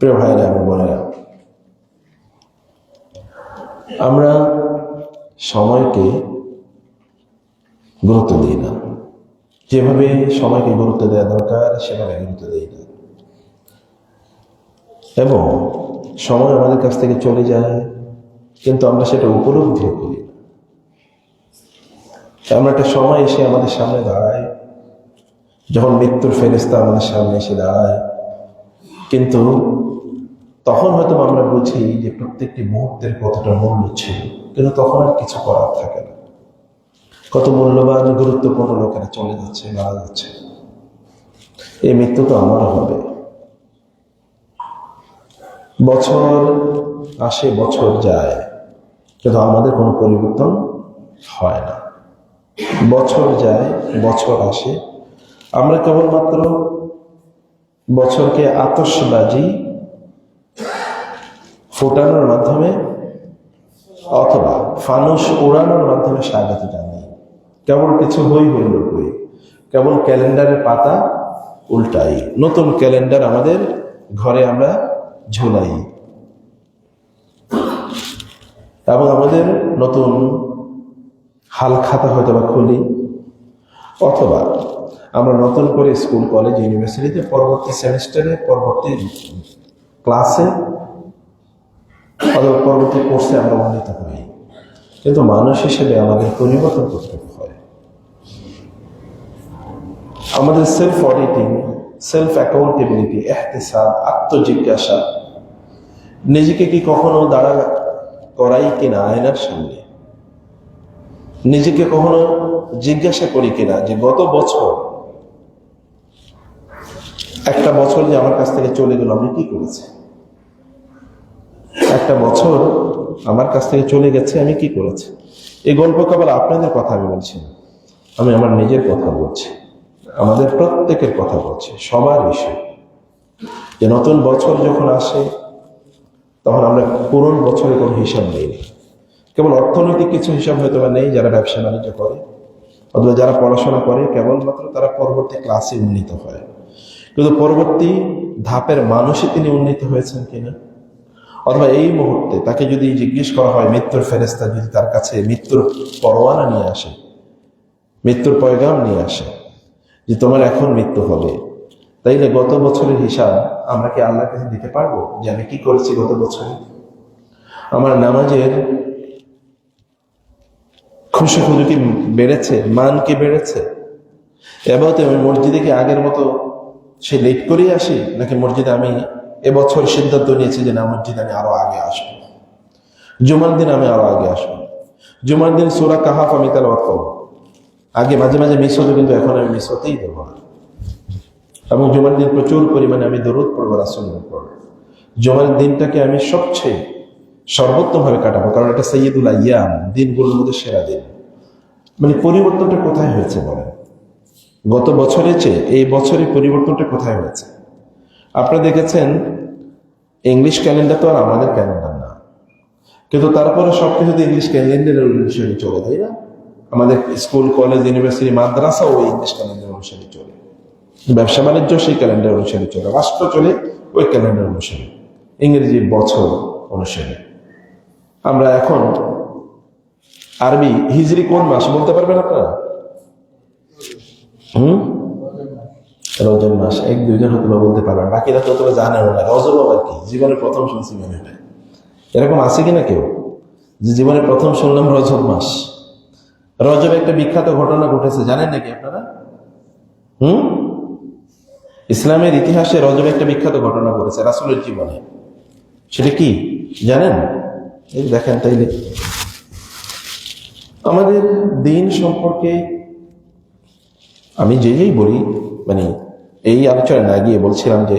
প্রিয় ভাইরা এবং বোনেরা, আমরা সময়কে গুরুত্ব দিই না। যেভাবে সময়কে গুরুত্ব দেওয়া দরকার সেভাবে গুরুত্ব দিই না, এবং সময় আমাদের কাছ থেকে চলে যায়, কিন্তু আমরা সেটা উপলব্ধি করি না। আমরা একটা সময় এসে আমাদের সামনে দাঁড়ায়, যখন মৃত্যুর ফেরেশতা আমাদের সামনে এসে দাঁড়ায়, কিন্তু তখন হয়তো আমরা বুঝি যে প্রত্যেকটি মুহূর্তের কতটা মূল্য ছিল, কিন্তু তখন আর কিছু করার থাকে না। কত মূল্যবান গুরুত্বপূর্ণ লোকেরা চলে যাচ্ছে, মারা যাচ্ছে। এই মৃত্যু তো আমারও হবে। বছর আসে, বছর যায়, কিন্তু আমাদের কোনো পরিবর্তন হয় না। বছর যায়, বছর আসে, আমরা কেবলমাত্র বছরকে আতশবাজি ফোটানোর মাধ্যমে অথবা ফানুস উড়ানোর মাধ্যমে স্বাগত জানাই। কেবল কিছু হই হইল কই, কেবল ক্যালেন্ডারের পাতা উল্টাই, নতুন ক্যালেন্ডার আমাদের ঘরে আমরা ঝুলাই, এবং আমাদের নতুন হাল খাতা হয়তো বা খুলি, অথবা আমরা নতুন করে স্কুল, কলেজ, ইউনিভার্সিটিতে পরবর্তী সেমিস্টারে, পরবর্তী ক্লাসে অথবা পরবর্তী কোর্সে আমরা উন্নীত হই। কিন্তু মানুষ হিসেবে আমাদের পরিবর্তন করতে হয়। আমাদের সেলফ অডিটিং, সেলফ অ্যাকাউন্টেবিলিটি, ইহতিসাব, আত্মজিজ্ঞাসা, নিজেকে কি কখনো দাঁড়া করাই কিনা আয়নার সামনে, নিজেকে কখনো জিজ্ঞাসা করি কিনা যে গত বছর, একটা বছর যে আমার কাছ থেকে চলে গেল, আমি কি করেছি? একটা বছর আমার কাছ থেকে চলে গেছে, আমি কি করেছি? এই গল্প কেবল আপনাদের কথা আমি বলছি না, আমি আমার নিজের কথা বলছি, আমাদের প্রত্যেকের কথা বলছি, সবার ইস্যু। যে নতুন বছর যখন আসে, তখন আমরা পুরনো বছরের কোনো হিসাব নেই। কেবল অর্থনৈতিক কিছু হিসাব হয়তো বা নেই, যারা ব্যবসা বাণিজ্য করে অথবা যারা পড়াশোনা করে, কেবলমাত্র তারা পরবর্তী ক্লাসে উন্নীত হয়, কিন্তু পরবর্তী ধাপের মানুষে তিনি উন্নীত হয়েছেন কিনা, অথবা এই মুহূর্তে তাকে যদি জিজ্ঞেস করা হয়, মৃত্যুর ফেরেশতা যদি তার কাছে মৃত্যুর পরোয়ানা নিয়ে আসে, মৃত্যুর পয়গাম নিয়ে আসে যে তোমার এখন মৃত্যু হবে, তাইলে গত বছরের হিসাব আমরা কি আল্লাহর কাছে দিতে পারবো যে আমি কি করেছি গত বছরে? আমার নামাজের খুশি কি বেড়েছে? মান কি বেড়েছে? এবার আমি মসজিদে কি আগের মতো সে লেট করেই আসি, নাকি মসজিদে আমি এবছর সিদ্ধান্ত নিয়েছি যে না, মসজিদে আমি আরো আগে আসবো, জুমার দিন আমি আরো আগে আসবো, জুমার দিন সূরা কাহাফ আমি তেলাওয়াত করবো। আগে মাঝে মাঝে মিস হতো, কিন্তু এখন আমি মিস হতেই দেবো না। এবং জুমার দিন প্রচুর পরিমাণে আমি দরুদ পড়বো, রাসূলের উপর। জুমার দিনটাকে আমি সবচেয়ে সর্বোত্তম ভাবে কাটাবো, কারণ এটা সাইয়্যিদুল আইয়াম, দিনগুলোর মধ্যে সেরা দিন। মানে পরিবর্তনটা কোথায় হয়েছে বলেন? গত বছরের চেয়ে এই বছরের পরিবর্তনটা কোথায় হয়েছে? আপনারা দেখেছেন, ইংলিশ ক্যালেন্ডার তো আর আমাদের ক্যালেন্ডার না, কিন্তু তারপরে সবকিছু ইংলিশ ক্যালেন্ডারের অনুসারে চলে, তাই না? আমাদের স্কুল, কলেজ, ইউনিভার্সিটি, মাদ্রাসা ওই ইংলিশ ক্যালেন্ডার অনুসারে চলে, ব্যবসা বাণিজ্য সেই ক্যালেন্ডার অনুসারে চলে, রাষ্ট্র চলে ওই ক্যালেন্ডার অনুসারে, ইংরেজি বছর অনুসারে। আমরা এখন আরবি হিজরি কোন মাস বলতে পারবেন আপনারা? রজব মাস, 1-2 জন হয়তো বলতে পারবেন, বাকিরা তো তোরা জানেন না। রজব আবার কি? জীবনে প্রথম শুনছি মনে হয়। এরকম আছে কিনা কেউ যে জীবনে প্রথম শুনলাম রজব মাস? রজব একটা বিখ্যাত ঘটনা ঘটেছে, জানেন নাকি আপনারা? ইসলামের ইতিহাসে রজব একটা বিখ্যাত ঘটনা ঘটেছে রাসূলের জীবনে। সেটা কি জানেন? এই দেখেন, তাইলে আমাদের দিন সম্পর্কে আমি যেই বলি, মানে এই আলোচনা না গিয়ে বলছিলাম যে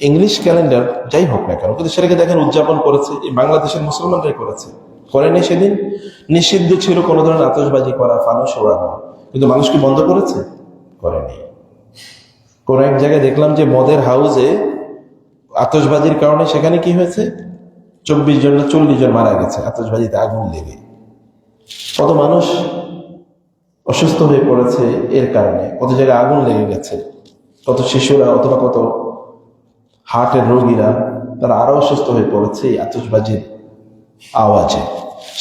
ইংলিশ ক্যালেন্ডার যাই হোক না কেন, কিন্তু সেটাকে দেখেন উদযাপন করেছে এই বাংলাদেশের মুসলমানরাই করেছে। করেনি? সেদিন নিষিদ্ধ ছিল কোনো ধরনের আতশবাজি করা, ফানুস ওড়ানো, কিন্তু মানুষ কি বন্ধ করেছে? করেনি। কোন এক জায়গায় দেখলাম যে মদের হাউসে আতশবাজির কারণে সেখানে কি হয়েছে, 24 জন না 40 জন মারা গেছে আতশবাজিতে আগুন লেগে। কত মানুষ অসুস্থ হয়ে পড়েছে এর কারণে, কত জায়গায় আগুন লেগে গেছে, কত শিশুরা অথবা কত হার্টের রোগীরা তারা আরো অসুস্থ হয়ে পড়েছে এই আতশবাজির আওয়াজে।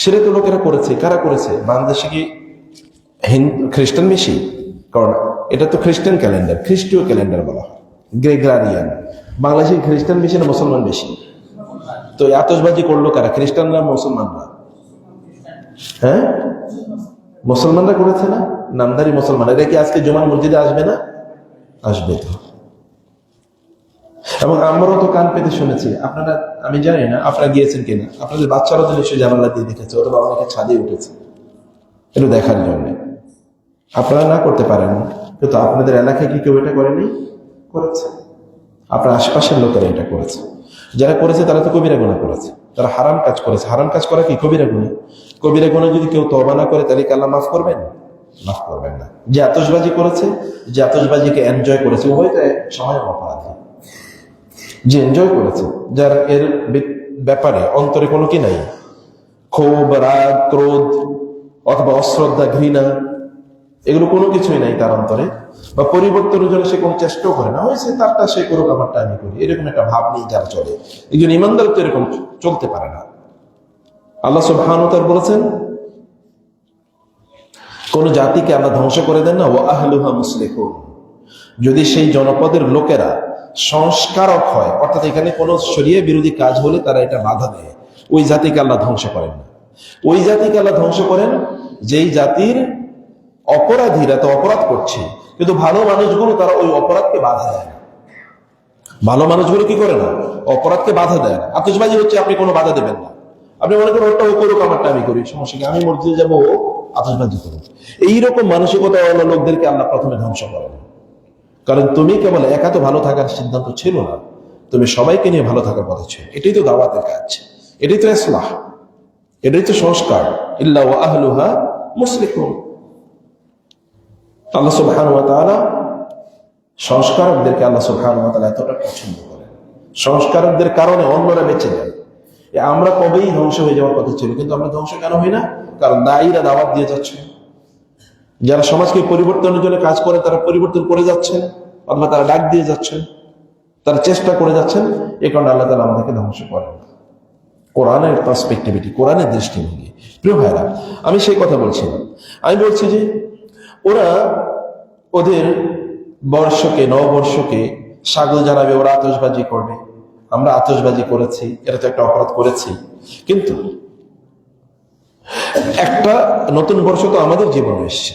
সেটা তো লোকেরা করেছে। কারা করেছে? বাংলাদেশে কি খ্রিস্টান বেশি? কারণ এটা তো খ্রিস্টান ক্যালেন্ডার, খ্রিস্টীয় ক্যালেন্ডার বলা হয়, গ্রেগরিয়ান। বাংলাদেশে খ্রিস্টান বেশি না মুসলমান বেশি? তো এই আতশবাজি করলো কারা? খ্রিস্টানরা, মুসলমানরা? হ্যাঁ, মুসলমানরা করেছে না? নামধারী মুসলমান। এটা কি আজকে জুমার মসজিদে আসবে না? আসবে তো। এবং আমরাও তো কান পেতে শুনেছি। আপনারা, আমি জানি না আপনারা গিয়েছেন কিনা, আপনাদের বাচ্চারা তো নিশ্চয়ই জানালা দিয়ে দেখেছে, অথবা অনেকে ছাদে উঠেছে একটু দেখার জন্য। আপনারা না করতে পারেন, কিন্তু আপনাদের এলাকায় কি কেউ এটা করেনি? করেছে। আপনার আশেপাশের লোকেরা এটা করেছে। যারা করেছে তারা তো কবিরা গুনাহ করেছে, তারা হারাম কাজ করেছে। হারাম কাজ করা কি কবিরা গুনাহ? কবিরা গুনাহ যদি কেউ তওবা না করে তাহলে কি আল্লাহ মাফ করবেন? মাফ করবেন না। যে আতশবাজি করেছে, যে আতশবাজিকে এনজয় করেছে, উভয়টা সময় অপরাধী। যে এনজয় করেছে, যার এর ব্যাপারে অন্তরে কোনো কি নাই, ক্ষোভ, রাগ, ক্রোধ অথবা অশ্রদ্ধা, ঘৃণা, এগুলো কোনো কিছুই নাই তার অন্তরে, বা পরিবর্তনের জন্য সে কোনো চেষ্টাও করে না, হয়েছে তারটা সে করুক, আমারটা আমি করি, এরকম একটা ভাব নিয়ে যারা চলে, একজন ইমানদার তো এরকম চলতে পারে না। আল্লাহ সুবহানাহু ওয়া তাআলা বলেছেন, কোন জাতিকে আল্লাহ ধ্বংস করে দেন না, ওয়া আহলুহা মুসলিহুন, যদি সেই জনপদের লোকেরা সংস্কারক হয়, অর্থাৎ এখানে কোনো শরিয়া বিরোধী কাজ হলে তারা এটা বাধা দেয়, ওই জাতিকে আল্লাহ ধ্বংস করেন না। ওই জাতিকে আল্লাহ ধ্বংস করেন যেই জাতির অপরাধীরা তো অপরাধ করছে, কিন্তু ভালো মানুষগুলো তারা ওই অপরাধকে বাধা দেয় না। ভালো মানুষগুলো কি করে না? অপরাধকে বাধা দেয় না। আতশবাজি হচ্ছে আপনি কোনো বাধা দেবেন না। আপনি মনে করেন ওটা ও করুক, আমারটা আমি করি, সমস্যা কি? আমি মসজিদে যাবো, ও আতশবাজি করুক। এইরকম মানসিকতা লোকদেরকে আল্লাহ প্রথমে ধ্বংস করেন। কারণ তুমি কেবল একা তো ভালো থাকার সিদ্ধান্ত ছিল না, তুমি সবাইকে নিয়ে ভালো থাকার কথা ছিল। এটাই তো দাওয়াতের কাজ, এটাই তো ইসলাহ, এটাই তো সংস্কার। ইল্লা ওয়া আহলুহা মুসলিহুন। আল্লাহ সুবহানাহু ওয়া তাআলা সংস্কারকদেরকে আল্লাহ সুবহানাহু ওয়া তাআলা এতটা পছন্দ করেন, সংস্কারকদের কারণে অন্যরা বেঁচে যায়। আমরা কবেই ধ্বংস হয়ে যাওয়ার কথা ছিল, কিন্তু আমরা ধ্বংস কেন হই না? কারণ দায়ীরা দাওয়াত দিয়ে যাচ্ছে, যারা সমাজকে পরিবর্তনের জন্য কাজ করে তারা পরিবর্তন করে যাচ্ছেন, অথবা তারা ডাক দিয়ে যাচ্ছেন, তারা চেষ্টা করে যাচ্ছেন। এই কারণে আল্লাহ তাআলা আমাদেরকে ধ্বংস করেন। কোরআনের পার্সপেক্টিভিটি, কোরআনের দৃষ্টিভঙ্গি। প্রিয় ভাইরা, আমি সেই কথা বলছিলাম। আমি বলছি যে ওরা ওদের বর্ষকে, নববর্ষকে স্বাগত জানাবে, ওরা আতশবাজি করবে। আমরা আতশবাজি করেছি, এটা তো একটা অপরাধ করেছি, কিন্তু একটা নতুন বর্ষ তো আমাদের জীবনে এসছে।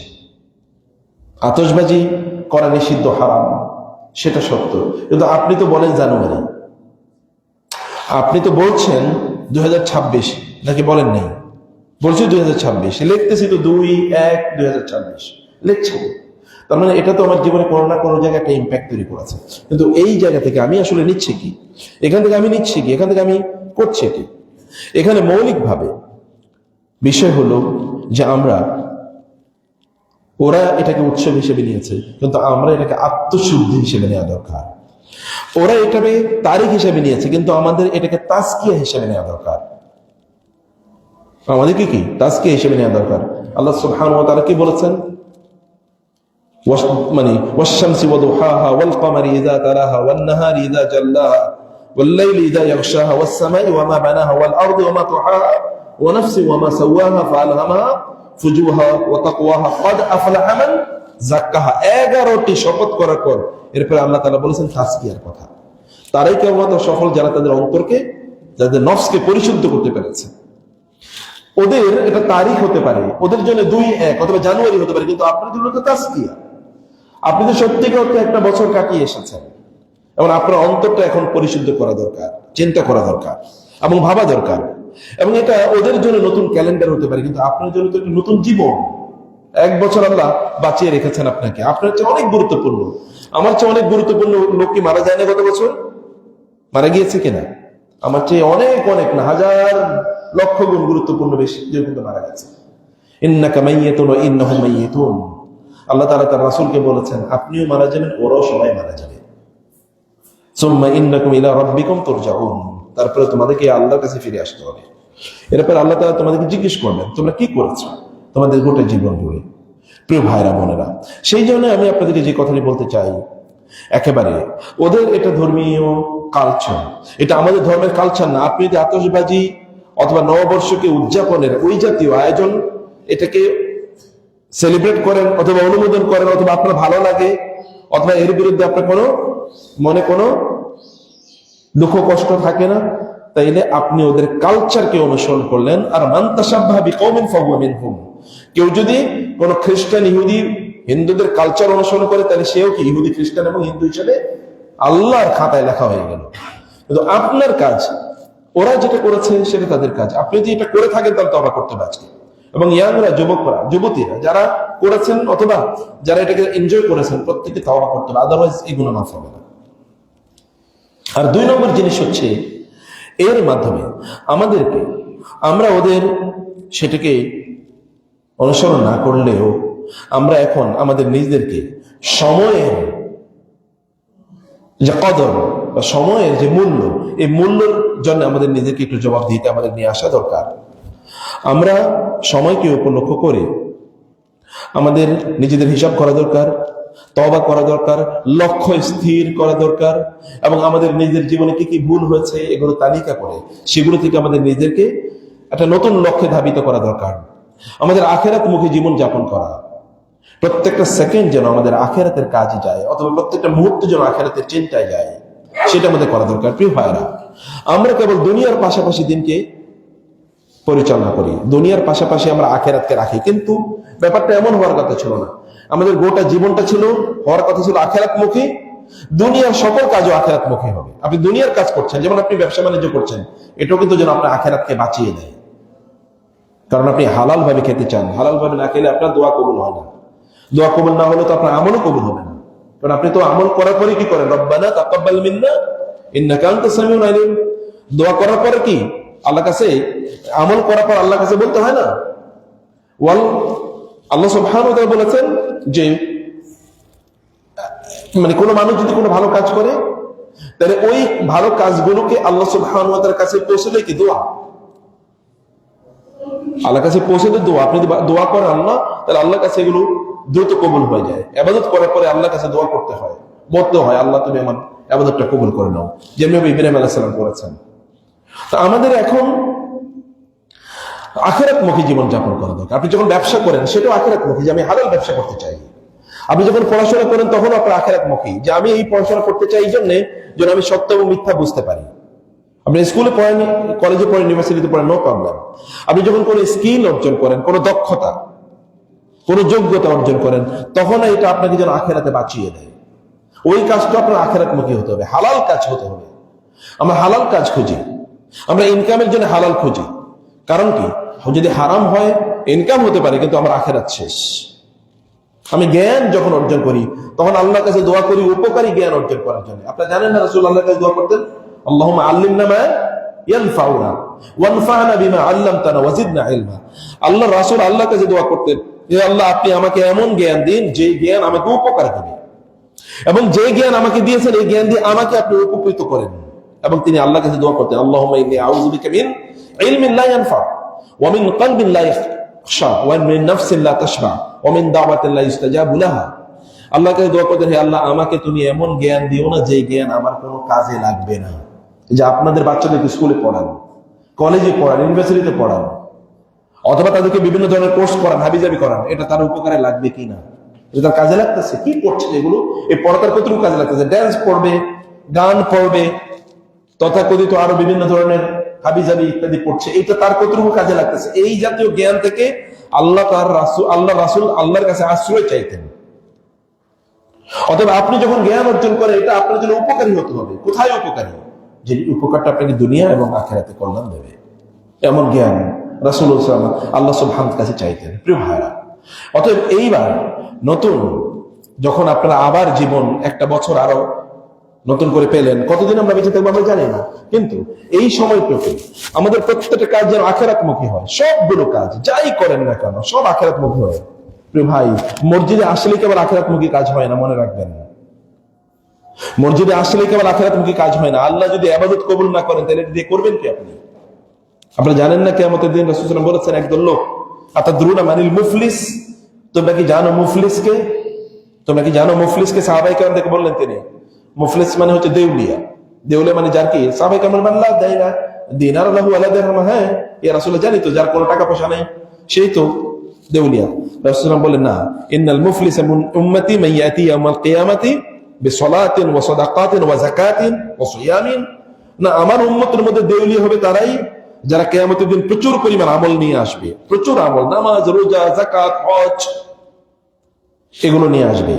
আতশবাজি করা নিষিদ্ধ, হারাম, সেটা সত্য, কিন্তু আপনি তো বলেন জানুয়ারি, আপনি তো বলছেন 2026, নাকি বলেন নেই? বলছি 2026, লিখতেছি তো 2/1/2026 লিখছেন। তার মানে এটা তো আমার জীবনে কোনো না কোনো জায়গায় একটা ইম্প্যাক্ট তৈরি করেছে। কিন্তু এই জায়গা থেকে আমি আসলে নিচ্ছি কি? এখান থেকে আমি নিচ্ছি কি? এখান থেকে আমি করছি কি? এখানে মৌলিকভাবে বিষয় হলো যে ওরা এটাকে উৎসব হিসেবে নিয়েছে, কিন্তু আমরা এটাকে আত্মশুদ্ধি হিসেবে নেওয়া দরকার। ওরা এটাকে তারিখ হিসেবে নিয়েছে, কিন্তু আমাদের এটাকে তাজকিয়া হিসেবে নেওয়া দরকার। আমাদেরকে কি তাজকিয়া হিসেবে নেওয়া দরকার। আল্লাহ সুবহানাহু ওয়া তাআলা কি বলেছেন? মানে ওয়াশ-শামসি ওয়া দুহাহা ওয়াল কমারি ইযা তালাহা ওয়ান নাহারি ইযা জাল্লাহা ওয়াল লাইলি ইযা ইয়াগশাহা ওয়াস সামাই ওয়া মা বানাহা ওয়াল আরদি ওয়া মা তুহাহা ওয়া নাফসি ওয়া মা সাওয়াহা ফাআলহামাহা ফুজুরহা ওয়া তাকওয়াহা ক্বাদ আফলাহা মান যাক্কাহা। 11টি শপথ করার পর এরপর আল্লাহ তাআলা বলেছেন তাজকিয়ার কথা। তারাই কেবলমাত্র সফল যারা তাদের অন্তরকে, যাদের নফসকে পরিশুদ্ধ করতে পেরেছে। ওদের এটা তারিখ হতে পারে, ওদের জন্য 2/1 অথবা জানুয়ারি হতে পারে, কিন্তু আপনার জন্য তো তাজকিয়া। আপনি তো সত্যিকার অর্থে একটা বছর কাটিয়ে এসেছেন, এবং আপনার অন্তরটা এখন পরিশুদ্ধ করা দরকার, চিন্তা করা দরকার এবং ভাবা দরকার। এবং এটা ওদের জন্য নতুন ক্যালেন্ডার হতে পারে, কিন্তু আপনার জন্য তো একটা নতুন জীবন। 1 বছর আল্লাহ বাঁচিয়ে রেখেছেন আপনাকে, আপনার চেয়ে অনেক গুরুত্বপূর্ণ, আমার চেয়ে অনেক গুরুত্বপূর্ণ লোক কি মারা যায় না? গত বছর মারা গিয়েছে কিনা? আমার চেয়ে অনেক অনেক না, হাজার লক্ষ গুণ গুরুত্বপূর্ণ বেশি কেউ কিন্তু মারা গেছে। ইন্নাকা মাইয়িতুন ওয়া ইন্নাহুম মাইয়িতুন। আল্লাহ তাআলা তার রাসূলকে বলেছেন, আপনিও মারা যাবেন, ওরাও সবাই মারা যাবে। সুম্মা ইন্নাকুম ইলা রাব্বিকুম তুরজাউন। তারপরে তোমাদেরকে আল্লাহর কাছে ফিরে আসতে হবে। এরপর আল্লাহ তাআলা তোমাদেরকে জিজ্ঞেস করবেন, তোমরা কি করেছো তোমাদের গোটা জীবন জুড়ে। প্রিয় ভাইরা বোনেরা, সেই জন্য আমি আপনাদেরকে যে কথাটি বলতে চাই, একেবারে ওদের এটা ধর্মীয় কালচার, এটা আমাদের ধর্মের কালচার না। আপনি যদি আতশবাজি অথবা নববর্ষকে উদযাপনের ওই জাতীয় আয়োজন এটাকে সেলিব্রেট করেন অথবা অনুমোদন করেন অথবা আপনার ভালো লাগে অথবা এর বিরুদ্ধে আপনার মনে কোনো দুঃখ কষ্ট থাকে না, তাইলে আপনি ওদের কালচারকে অনুসরণ করলেন। আর মান তাশাব্বাহা বিকওমিন ফাহুয়া মিনহুম, কেউ যদি কোনো খ্রিস্টান ইহুদি হিন্দুদের কালচার অনুসরণ করে তাহলে সেও কি ইহুদি খ্রিস্টান এবং হিন্দু হিসেবে আল্লাহর খাতায় লেখা হয়ে গেল। কিন্তু আপনার কাজ, ওরা যেটা করেছে সেটা তাদের কাজ, আপনি যদি এটা করে থাকেন তাহলে তওবা করতে হবে আজকে। এবং ইয়াংরা, যুবকরা, যুবতীরা যারা করেছেন অথবা যারা এটাকে এনজয় করেছেন প্রত্যেকে তওবা করতে হবে, আদারওয়াইজ এগুলো মাফ হবে না। আর 2 নম্বর জিনিস হচ্ছে এর মাধ্যমে আমরা ওদের সেটাকে অনুসরণ না করলেও আমরা এখন আমাদের নিজেদেরকে সময়ের যে কদর বা সময়ের যে মূল্য, এই মূল্যের জন্য আমাদের নিজেকে একটু জবাব দিতে আমাদের নিয়ে আসা দরকার। আমরা সময়কে উপলক্ষ করে আমাদের নিজেদের হিসাব করা দরকার, তওবা করা দরকার, লক্ষ্য স্থির করা দরকার এবং আমাদের নিজেদের জীবনে কি কি ভুল হয়েছে এগুলো তালিকা করে সেগুলো থেকে আমাদের নিজেদেরকে একটা নতুন লক্ষ্যে ধাবিত করা দরকার। আমাদের আখেরাতমুখী জীবন যাপন করা, প্রত্যেকটা সেকেন্ড যেন আমাদের আখেরাতের কাজে যায় অথবা প্রত্যেকটা মুহূর্ত যেন আখেরাতের চিন্তায় যায়, সেটা আমাদের করা দরকার। প্রিয় ভাইরা, আমরা কেবল দুনিয়ার পাশাপাশি দিনকে পরিচালনা করি, দুনিয়ার পাশাপাশি আমরা আখেরাতকে রাখি, কিন্তু ব্যাপারটা এমন হওয়ার কথা ছিল না। আমাদের গোটা জীবনটা হওয়ার কথা ছিল আখেরাতমুখী। দুনিয়ার সকল কাজও আখেরাতমুখী হবে। আপনি দুনিয়ার কাজ করছেন, যেমন আপনি ব্যবসা বাণিজ্য করছেন, এটাও কিন্তু যেন আপনার আখেরাতকে বাঁচিয়ে দেয়। কারণ আপনি হালাল ভাবে খেতে চান, হালাল ভাবে না খেলে আপনার দোয়া কবুল হয় না, দোয়া কবুল না হলে তো আপনার আমলও কবুল হবে না। কারণ আপনি তো আমল করার পরে কি করেন, রব্বানা তাকাব্বাল মিন্না ইন্নাকা আনতাস সামিউল আলিম। দোয়া করার পরে কি আল্লাহ কাছে, আমল করার পর আল্লাহ কাছে বলতে হয় না? আল্লাহ সুবহানাহু ওয়া তাআলা বলেছেন যে মানে কোনো মানুষ যদি কোনো ভালো কাজ করে তাহলে ওই ভালো কাজগুলোকে আল্লাহ সুবহানাহু ওয়া তাআলার কাছে পৌঁছলে কি দোয়া, আল্লাহর কাছে পৌঁছলে দোয়া। আপনি দোয়া করেন আল্লাহ, তাহলে আল্লাহর কাছে এগুলো দ্রুত কবুল হয়ে যায়। ইবাদত করার পরে আল্লাহর কাছে দোয়া করতে হয়, বলতে হয় আল্লাহ তুমি আমার ইবাদতটা কবুল করে নাও, যেভাবে ইব্রাহিম আলাইহিস সালাম করেছেন। তো আমাদের এখন আখিরাতমুখী জীবন যাপন করা দরকার। আপনি যখন ব্যবসা করেন সেটাও আখিরাতমুখী, যে আমি হালাল ব্যবসা করতে চাই। আপনি যখন পড়াশোনা করেন তখন আপনার আখিরাতমুখী, যে আমি এই পড়াশোনা করতে চাই এই জন্য যেন আমি সত্য এবং মিথ্যা বুঝতে পারি। আপনি স্কুলে পড়েন, কলেজে পড়েন, ইউনিভার্সিটিতে পড়েন, নো প্রবলেম। আপনি যখন কোনো স্কিল অর্জন করেন, কোনো দক্ষতা, কোনো যোগ্যতা অর্জন করেন, তখন এটা আপনাকে যেন আখিরাতে বাঁচিয়ে দেয়। ওই কাজটা আপনার আখিরাতমুখী হতে হবে, হালাল কাজ হতে হবে। আমরা হালাল কাজ খুঁজি, আমরা ইনকামের জন্য হালাল খুঁজি। কারণ কি, যদি হারাম হয় ইনকাম হতে পারে কিন্তু আমার আখিরাত শেষ। আমি জ্ঞান যখন অর্জন করি তখন আল্লাহর কাছে দোয়া করি উপকারী জ্ঞান অর্জন করার জন্য। আপনারা জানেন না রাসূল আল্লাহর কাছে দোয়া করতেন, আল্লাহুম্মা আল্লিমনা মা ইয়ানফাউনা ওয়ানফা'না বিমা আল্লামতানা ওয়াজিদনা ইলমা। আল্লাহর রাসূল আল্লাহর কাছে দোয়া করতেন, হে আল্লাহ আপনি আমাকে এমন জ্ঞান দিন যে জ্ঞান আমাকে উপকার দেবে, এবং যে জ্ঞান আমাকে দিয়েছেন এই জ্ঞান দিয়ে আমাকে আপনি উপকৃত করেন। এবং তিনি আল্লাহর কাছে দোয়া করতেন, আল্লাহুম্মা ইন্নী আউযু বিকা মিন ইলমিন লা ইয়ানফা ওয়া মিন কলবিন লা ইয়াখশা ওয়া মিন নাফসিন লা তাশবা ওয়া মিন দাওয়াতিন লা ইস্তাজাবু লাহা। আল্লাহর কাছে দোয়া করতেন, হে আল্লাহ আমাকে তুমি এমন জ্ঞান দিও না যে জ্ঞান আমার কোনো কাজে লাগবে না। যে আপনাদের বাচ্চাদেরকে স্কুলে পড়ান, কলেজে পড়ান, ইউনিভার্সিটিতে পড়ান, অথবা তাদেরকে বিভিন্ন ধরনের কোর্স করান, হাবিজাবি করান, এটা তার উপকারে লাগবে কিনা, এটা তার কাজে লাগতেছে কি করছে, এগুলো এই পড়াতার কতটুকু কাজে লাগতেছে। ড্যান্স পড়বে, গান পড়বে, তথাকথিত আরো বিভিন্ন ধরনের হাবিজাবি ইত্যাদি পড়ছে, এটা তার কতটুকু কাজে লাগতেছে। এই জাতীয় জ্ঞান থেকে আল্লাহ রাসূল আল্লাহর কাছে আশ্রয় চাইতেন। অথবা আপনি যখন জ্ঞান অর্জন করেন এটা আপনার জন্য উপকারী হতে হবে। কোথায় উপকারী? যে উপকারটা আপনাকে দুনিয়া এবং আখিরাতে কল্যাণ দেবে, এমন জ্ঞান রাসূলুল্লাহ সাল্লাল্লাহু আলাইহি ওয়াসাল্লাম আল্লাহ সুবহানাহু ওয়া তাআলা কাছে চাইতেন। প্রিয় ভাইরা, অতএব এইবার নতুন যখন আপনারা আবার জীবন একটা বছর আরো নতুন করে পেলেন, কতদিন আমরা বেঁচে থাকবো আমরা জানি না, কিন্তু এই সময়টুকু আমাদের প্রত্যেকটা কাজ যেন আখিরাতমুখী হয়। সবগুলো কাজ যাই করেন না কেন সব আখিরাতমুখী হয়। প্রিয় ভাই, মসজিদে আসলে কেবল আখিরাতমুখী কাজ হয় না, মনে রাখবেন। মসজিদে আসলে কেবল আখিরাতমুখী কাজ হয় না। আল্লাহ যদি ইবাদত কবুল না করেন তাহলে দিয়ে করবেন কি আপনি? আপনারা জানেন না কিয়ামতের দিন রাসূল সাল্লাল্লাহু আলাইহি ওয়াসাল্লাম বলেছেন, একদল লোক, আতাদরুনা মানিল মুফলিস, তোমরা কি জানো মুফলিসকে? তোমরা কি জানো মুফলিসকে সাহাবায়ে কেরাম থেকে বললেন তিনি? মুফলিস মানে হচ্ছে দেউলিয়া। দেউলিয়া মানে যার কি সাহাবায়ে কেরাম আল্লাহ দেয় না, দিনার লাহু আলা দিরহাম, হ্যাঁ ইয়া রাসূলুল্লাহ জানি তো, যার কোনো টাকা পয়সা নেই সেই তো দেউলিয়া। রাসূলুল্লাহ বলেন না, ইন্নাল মুফলিসা মিন উম্মতি মান ইয়াতি ইয়াউমাল কিয়ামাতি বিসসালাতিন ওয়া সাদাকাতিন ওয়া যাকাতিন ওয়া সিয়ামিন। না, আমার উম্মতের মধ্যে দেউলিয়া হবে তারাই যারা কিয়ামতের দিন প্রচুর পরিমাণ আমল নিয়ে আসবে, প্রচুর আমল, নামাজ, রোজা, যাকাত, হজ, এগুলো নিয়ে আসবে।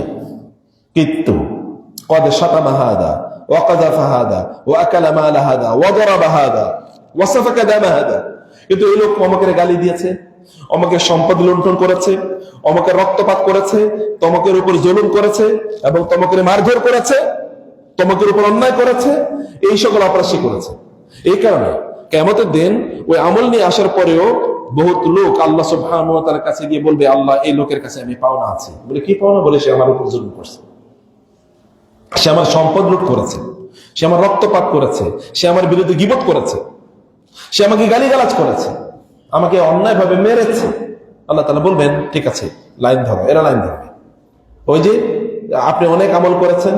কিন্তু قد شتم هذا وقذف هذا واكل مال هذا وضرب هذا وسفك دم هذا, কিন্তু এই লোক আমাকে গালি দিয়েছে, আমাকে সম্পদ লুণ্ঠন করেছে, আমাকে রক্তপাত করেছে, তোমাকের উপর জুলুম করেছে এবং তোমাকে মারধর করেছে, তোমাকের উপর অন্যায় করেছে, এই সকল অপরাধ করেছে। এই কারণে কিয়ামতের দিন ওই আমল নিয়ে আসার পরেও বহুত লোক আল্লাহ সুবহানাহু ওয়া তাআলার কাছে গিয়ে বলবে, আল্লাহ এই লোকের কাছে আমি পাওনা আছে। বলে কি পাওনা? বলে সে আমার উপর জুলুম করছে, সে আমার সম্পদ লুট করেছে, সে আমার রক্তপাত করেছে, সে আমার বিরুদ্ধে গীবত করেছে, সে আমাকে গালিগালাজ করেছে, আমাকে অন্যায়ভাবে মেরেছে। আল্লাহ তাআলা বলবেন ঠিক আছে লাইন ধরো, এরা লাইন ধরবে। ওই যে আপনি অনেক আমল করেছেন,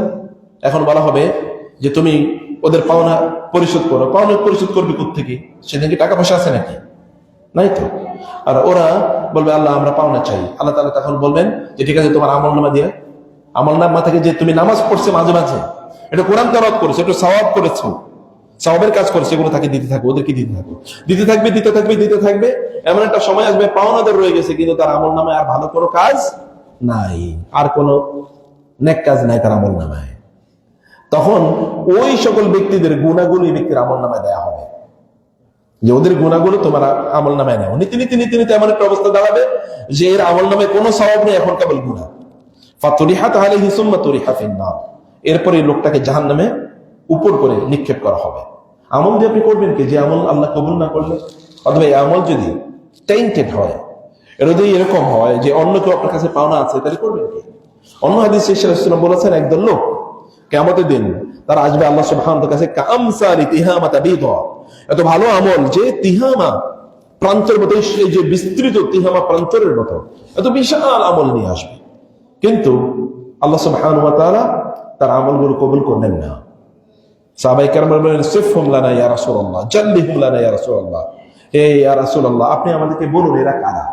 এখন বলা হবে যে তুমি ওদের পাওনা পরিশোধ করো। পাওনা পরিশোধ করবে কোত্থেকে? সেদিন কি টাকা পয়সা আছে নাকি? নাই তো। আর ওরা বলবে আল্লাহ আমরা পাওনা চাই। আল্লাহ তাআলা তখন বলবেন যে ঠিক আছে তোমার আমলনামা দিয়ে, আমলনামা থেকে যে তুমি নামাজ পড়ছে মাঝে মাঝে, এটা কোরআন তেলাওয়াত করেছো, একটু সওয়াব করেছো, সওয়াবের কাজ করেছে, এগুলো তাকে দিতে থাকবে, ওদেরকে দিতে থাকবে, দিতে থাকবে, দিতে থাকবে, দিতে থাকবে। এমন একটা সময় আসবে পাওনাদার রয়ে গেছে কিন্তু তার আমলনামায় আর ভালো কোনো কাজ নাই, আর কোনো নেক কাজ নাই তার আমলনামায়। তখন ওই সকল ব্যক্তিদের গুণাগুলি ব্যক্তির আমলনামায় দেয়া হবে, যে ওদের গুণাগুলো তোমার আমলনামায় নেও। নীতি নীতি নীতি নীতি এমন একটা অবস্থা দাঁড়াবে যে এর আমলনামায় কোনো সওয়াব নেই, এখন কেবল গুনাহ। ফাতুরিহাত আলাইহি সুম্মা তুরিহা ফিন-নার, এরপরে এই লোকটাকে জাহান্নামে উপর করে নিক্ষেপ করা হবে। আমল দিয়ে আপনি করবেন কি? যে আমল আল্লাহ কবুল না করলে, অথবা এই আমল যদি টেইন্টেড হয়, এটা যদি এরকম হয় যে অন্য কেউ আপনার কাছে পাওনা আছে, তাহলে করবেন কি? অন্য হাদিসে রাসূলুল্লাহ সাল্লাল্লাহু আলাইহি ওয়াসাল্লাম বলেছেন একদল লোক কিয়ামতের দিন তারা আসবে আল্লাহ সুবহানাহু ওয়া তাআলার কাছে কামসারি তিহামাতা বিদা, এত ভালো আমল যে তিহামা প্রান্তরের মতো, এই যে বিস্তৃত তিহামা প্রান্তরের মতো এত বিশাল আমল নিয়ে আসবে, কিন্তু আল্লাহ সুবহানাহু ওয়া তাআলা তার আমলগুলো কবুল করলেন না। সাহাবায়ে কেরাম বললেন সিফহুম লানা ইয়া রাসূলুল্লাহ, জাল্লিহুম লানা ইয়া রাসূলুল্লাহ, হে ইয়া রাসূলুল্লাহ আপনি আমাদেরকে বলুন এরা কারা,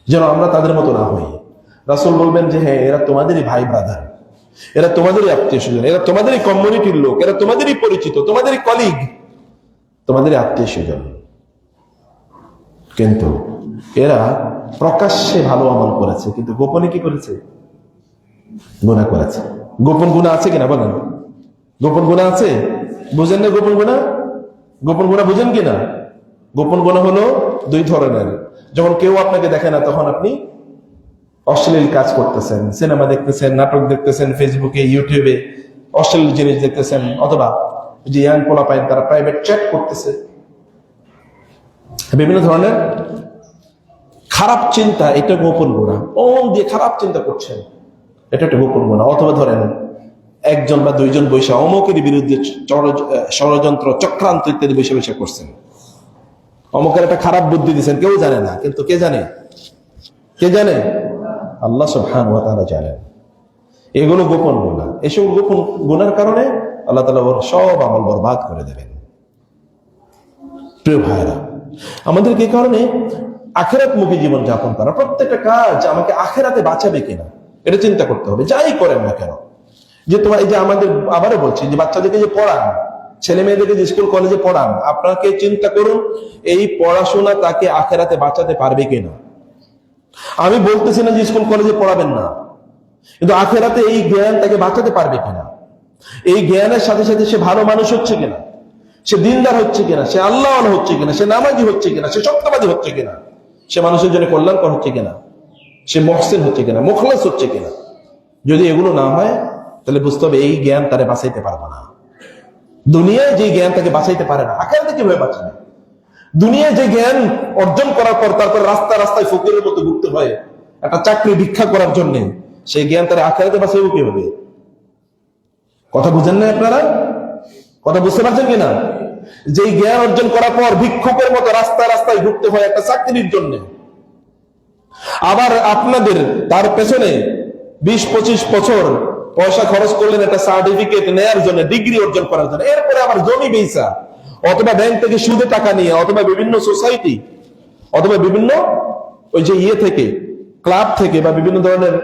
যেন আমরা তাদের মতো না হই। রাসূল বলবেন যে হ্যাঁ এরা তোমাদেরই ভাই ব্রাদার, এরা তোমাদেরই আত্মীয় স্বজন, এরা তোমাদেরই কমিউনিটির লোক, এরা তোমাদেরই পরিচিত, তোমাদেরই কলিগ, তোমাদেরই আত্মীয় স্বজন, কিন্তু এরা প্রকাশ্যে ভালো আমল করেছে কিন্তু গোপনে কি করেছে? গুনাহ করেছে। গোপন গুনাহ আছে কিনা বলেন? গোপন গুনাহ আছে? বুঝেন না গোপন গুনাহ? গোপন গুনাহ বুঝেন কিনা? গোপন গুনাহ হলো দুই ধরনের। যখন কেউ আপনাকে দেখে না তখন আপনি অশ্লীল কাজ করতেছেন, সিনেমা দেখতেছেন, নাটক দেখতেছেন, ফেসবুকে ইউটিউবে অশ্লীল জিনিস দেখতেছেন, অথবা যে ইয়াং পোলাপাইন তারা প্রাইভেট চ্যাট করতেছে, বিভিন্ন ধরনের খারাপ চিন্তা, এটা গোপন গুনাহ। মন দিয়ে খারাপ চিন্তা করছেন, এটা একটা গোপন গুনাহ। অথবা ধরেন একজন বা দুইজন বৈশা অমুকের বিরুদ্ধে ষড়যন্ত্র, চক্রান্ত ইত্যাদি বৈশা বৈশা করছেন, অমুকের একটা খারাপ বুদ্ধি দিচ্ছেন, কেউ জানে না, কিন্তু কে জানে? কে জানে? আল্লাহ সুবহানাহু ওয়া তাআলা জানেন। এগুলো গোপন গুনাহ। এসব গোপন গুনার কারণে আল্লাহ তাআলা ওর সব আমল বরবাদ করে দেবেন। প্রিয় ভাইরা, আমাদেরকে এই কারণে আখিরাতমুখী জীবন যাপন করা, প্রত্যেকটা কাজ আমাকে আখিরাতে বাঁচাবে কিনা এটা চিন্তা করতে হবে, যাই করেন না কেন। যে তোমার এই যে আমাদের, আবারও বলছি, যে বাচ্চাদেরকে যে পড়ান, ছেলে মেয়েদেরকে যে স্কুল কলেজে পড়ান, আপনাকে চিন্তা করুন এই পড়াশোনা তাকে আখিরাতে বাঁচাতে পারবে কিনা। আমি বলতেছি না যে স্কুল কলেজে পড়াবেন না, কিন্তু আখিরাতে এই জ্ঞান তাকে বাঁচাতে পারবে কিনা, এই জ্ঞানের সাথে সাথে সে ভালো মানুষ হচ্ছে কিনা, সে দিনদার হচ্ছে কিনা, সে আল্লাহওয়ালা হচ্ছে কিনা, সে নামাজি হচ্ছে কিনা, সে সত্যবাদী হচ্ছে কিনা, সে মানুষের জন্য কল্যাণকর হচ্ছে কিনা, সে মুহসিন হচ্ছে কিনা, মুখলেস হচ্ছে কিনা। যদি এগুলো না হয় তাহলে বুঝতে হবে এই জ্ঞান তারে বাঁচাইতে পারবে না। দুনিয়ায় যে জ্ঞান তাকে বাঁচাইতে পারে না, আখিরাতে কিভাবে বাঁচাবে? দুনিয়ায় যে জ্ঞান অর্জন করার পর তারপর রাস্তা রাস্তায় ফকিরের মতো ঘুরতে হয় একটা চাকরি ভিক্ষা করার জন্য, সেই জ্ঞান তারা আখিরাতে বাঁচাইবে কিভাবে? কথা বুঝেন না আপনারা? কথা বুঝতে পারছেন কিনা? যে জ্ঞান অর্জন করার পর ভিক্ষুকের মতো রাস্তায় রাস্তায় ঘুরতে হয় একটা চাকরির জন্য, আবার আপনাদের তার পেছনে 20-25 বছর পয়সা খরচ করলেন একটা সার্টিফিকেট নেয়ার জন্য, ডিগ্রি অর্জন করার জন্য, এরপরে আবার জমি বেচা অথবা ব্যাংক থেকে সুদে টাকা নিয়ে অথবা বিভিন্ন সোসাইটি অথবা বিভিন্ন ওই যে থেকে ক্লাব থেকে বা বিভিন্ন ধরনের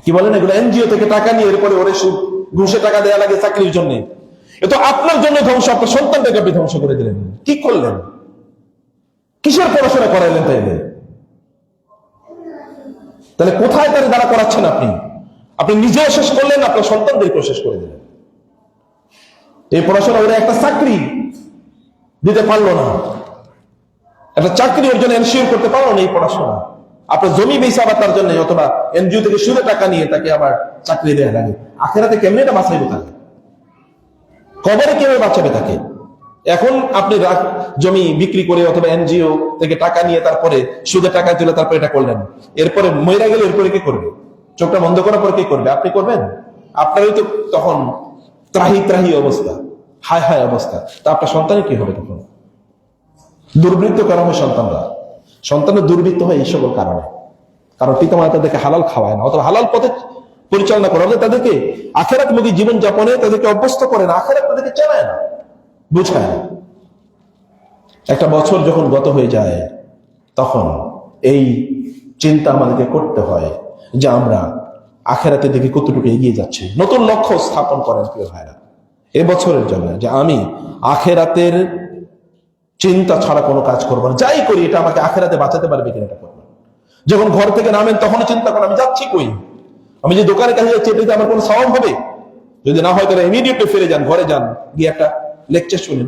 কি বলেন এগুলো এনজিও থেকে টাকা নিয়ে এরপরে ওরে সুদ ঘুষে টাকা দেওয়া লাগে চাকরির জন্য। এ তো আপনার জন্য ধ্বংস, আপনার সন্তানটাকে আপনি ধ্বংস করে দিলেন। কি করলেন? কিসের পড়াশোনা করাইলেন তাহলে কোথায় তার দ্বারা করাচ্ছেন? আপনি নিজেও শেষ করলেন, আপনার সন্তানদেরকেও শেষ করে দিলেন। এই পড়াশোনা ওরা একটা চাকরি দিতে পারলো না, একটা চাকরি ওর জন্য এনশিওর করতে পারলো না এই পড়াশোনা। আপনার জমি বেচা আবার তার জন্য অথবা এনজিও থেকে সুদে টাকা নিয়ে তাকে আবার চাকরি দেওয়া লাগে। আখেরাতে কেমনি এটা বাঁচাইবে তাকে? কবরে কিভাবে বাঁচাবে তাকে? এখন আপনি জমি বিক্রি করে অথবা এনজিও থেকে টাকা নিয়ে তারপরে সুদে টাকা তুলে তারপরে এটা করলেন, এরপরে মরে গেলে এরপরে কি করবে? চোখটা বন্ধ করার পরে কি করবে? আপনি করবেন? আপনারই তো তখন ত্রাহি ত্রাহি অবস্থা, হায় হায় অবস্থা। তা আপনার সন্তানের কি হবে তখন? দুর্বৃত্ত করা হয় সন্তানের দুর্বৃত্ত হয় এই সকল কারণে। কারণ পিতামাতা তাদেরকে হালাল খাওয়ায় না অথবা হালাল পথে পরিচালনা করে, তাদেরকে আখেরাতমুখী জীবন যাপনে তাদেরকে অভ্যস্ত করে না, আখেরাত তাদেরকে চেনায় না, বুঝায় না। একটা বছর যখন গত হয়ে যায় তখন এই চিন্তা আমাদেরকে করতে হয় যে আমরা আখেরাতের দিকে কতটুকু এগিয়ে যাচ্ছি। নতুন লক্ষ্য স্থাপন করেন প্রিয় ভাইরা এবছরের জন্য, যে আমি আখেরাতের চিন্তা ছাড়া কোনো কাজ করবো না। যাই করি এটা আমাকে আখেরাতে বাঁচাতে পারবে কিনা এটা করবো। যখন ঘর থেকে নামেন তখনও চিন্তা করেন আমি যাচ্ছি কই, আমি যে দোকানের কাছে যাচ্ছি এটাতে আমার কোনো সওয়াব হবে? যদি না হয় তাহলে ইমিডিয়েটলি ফিরে যান, ঘরে যান, গিয়ে একটা লেকচার শুনেন,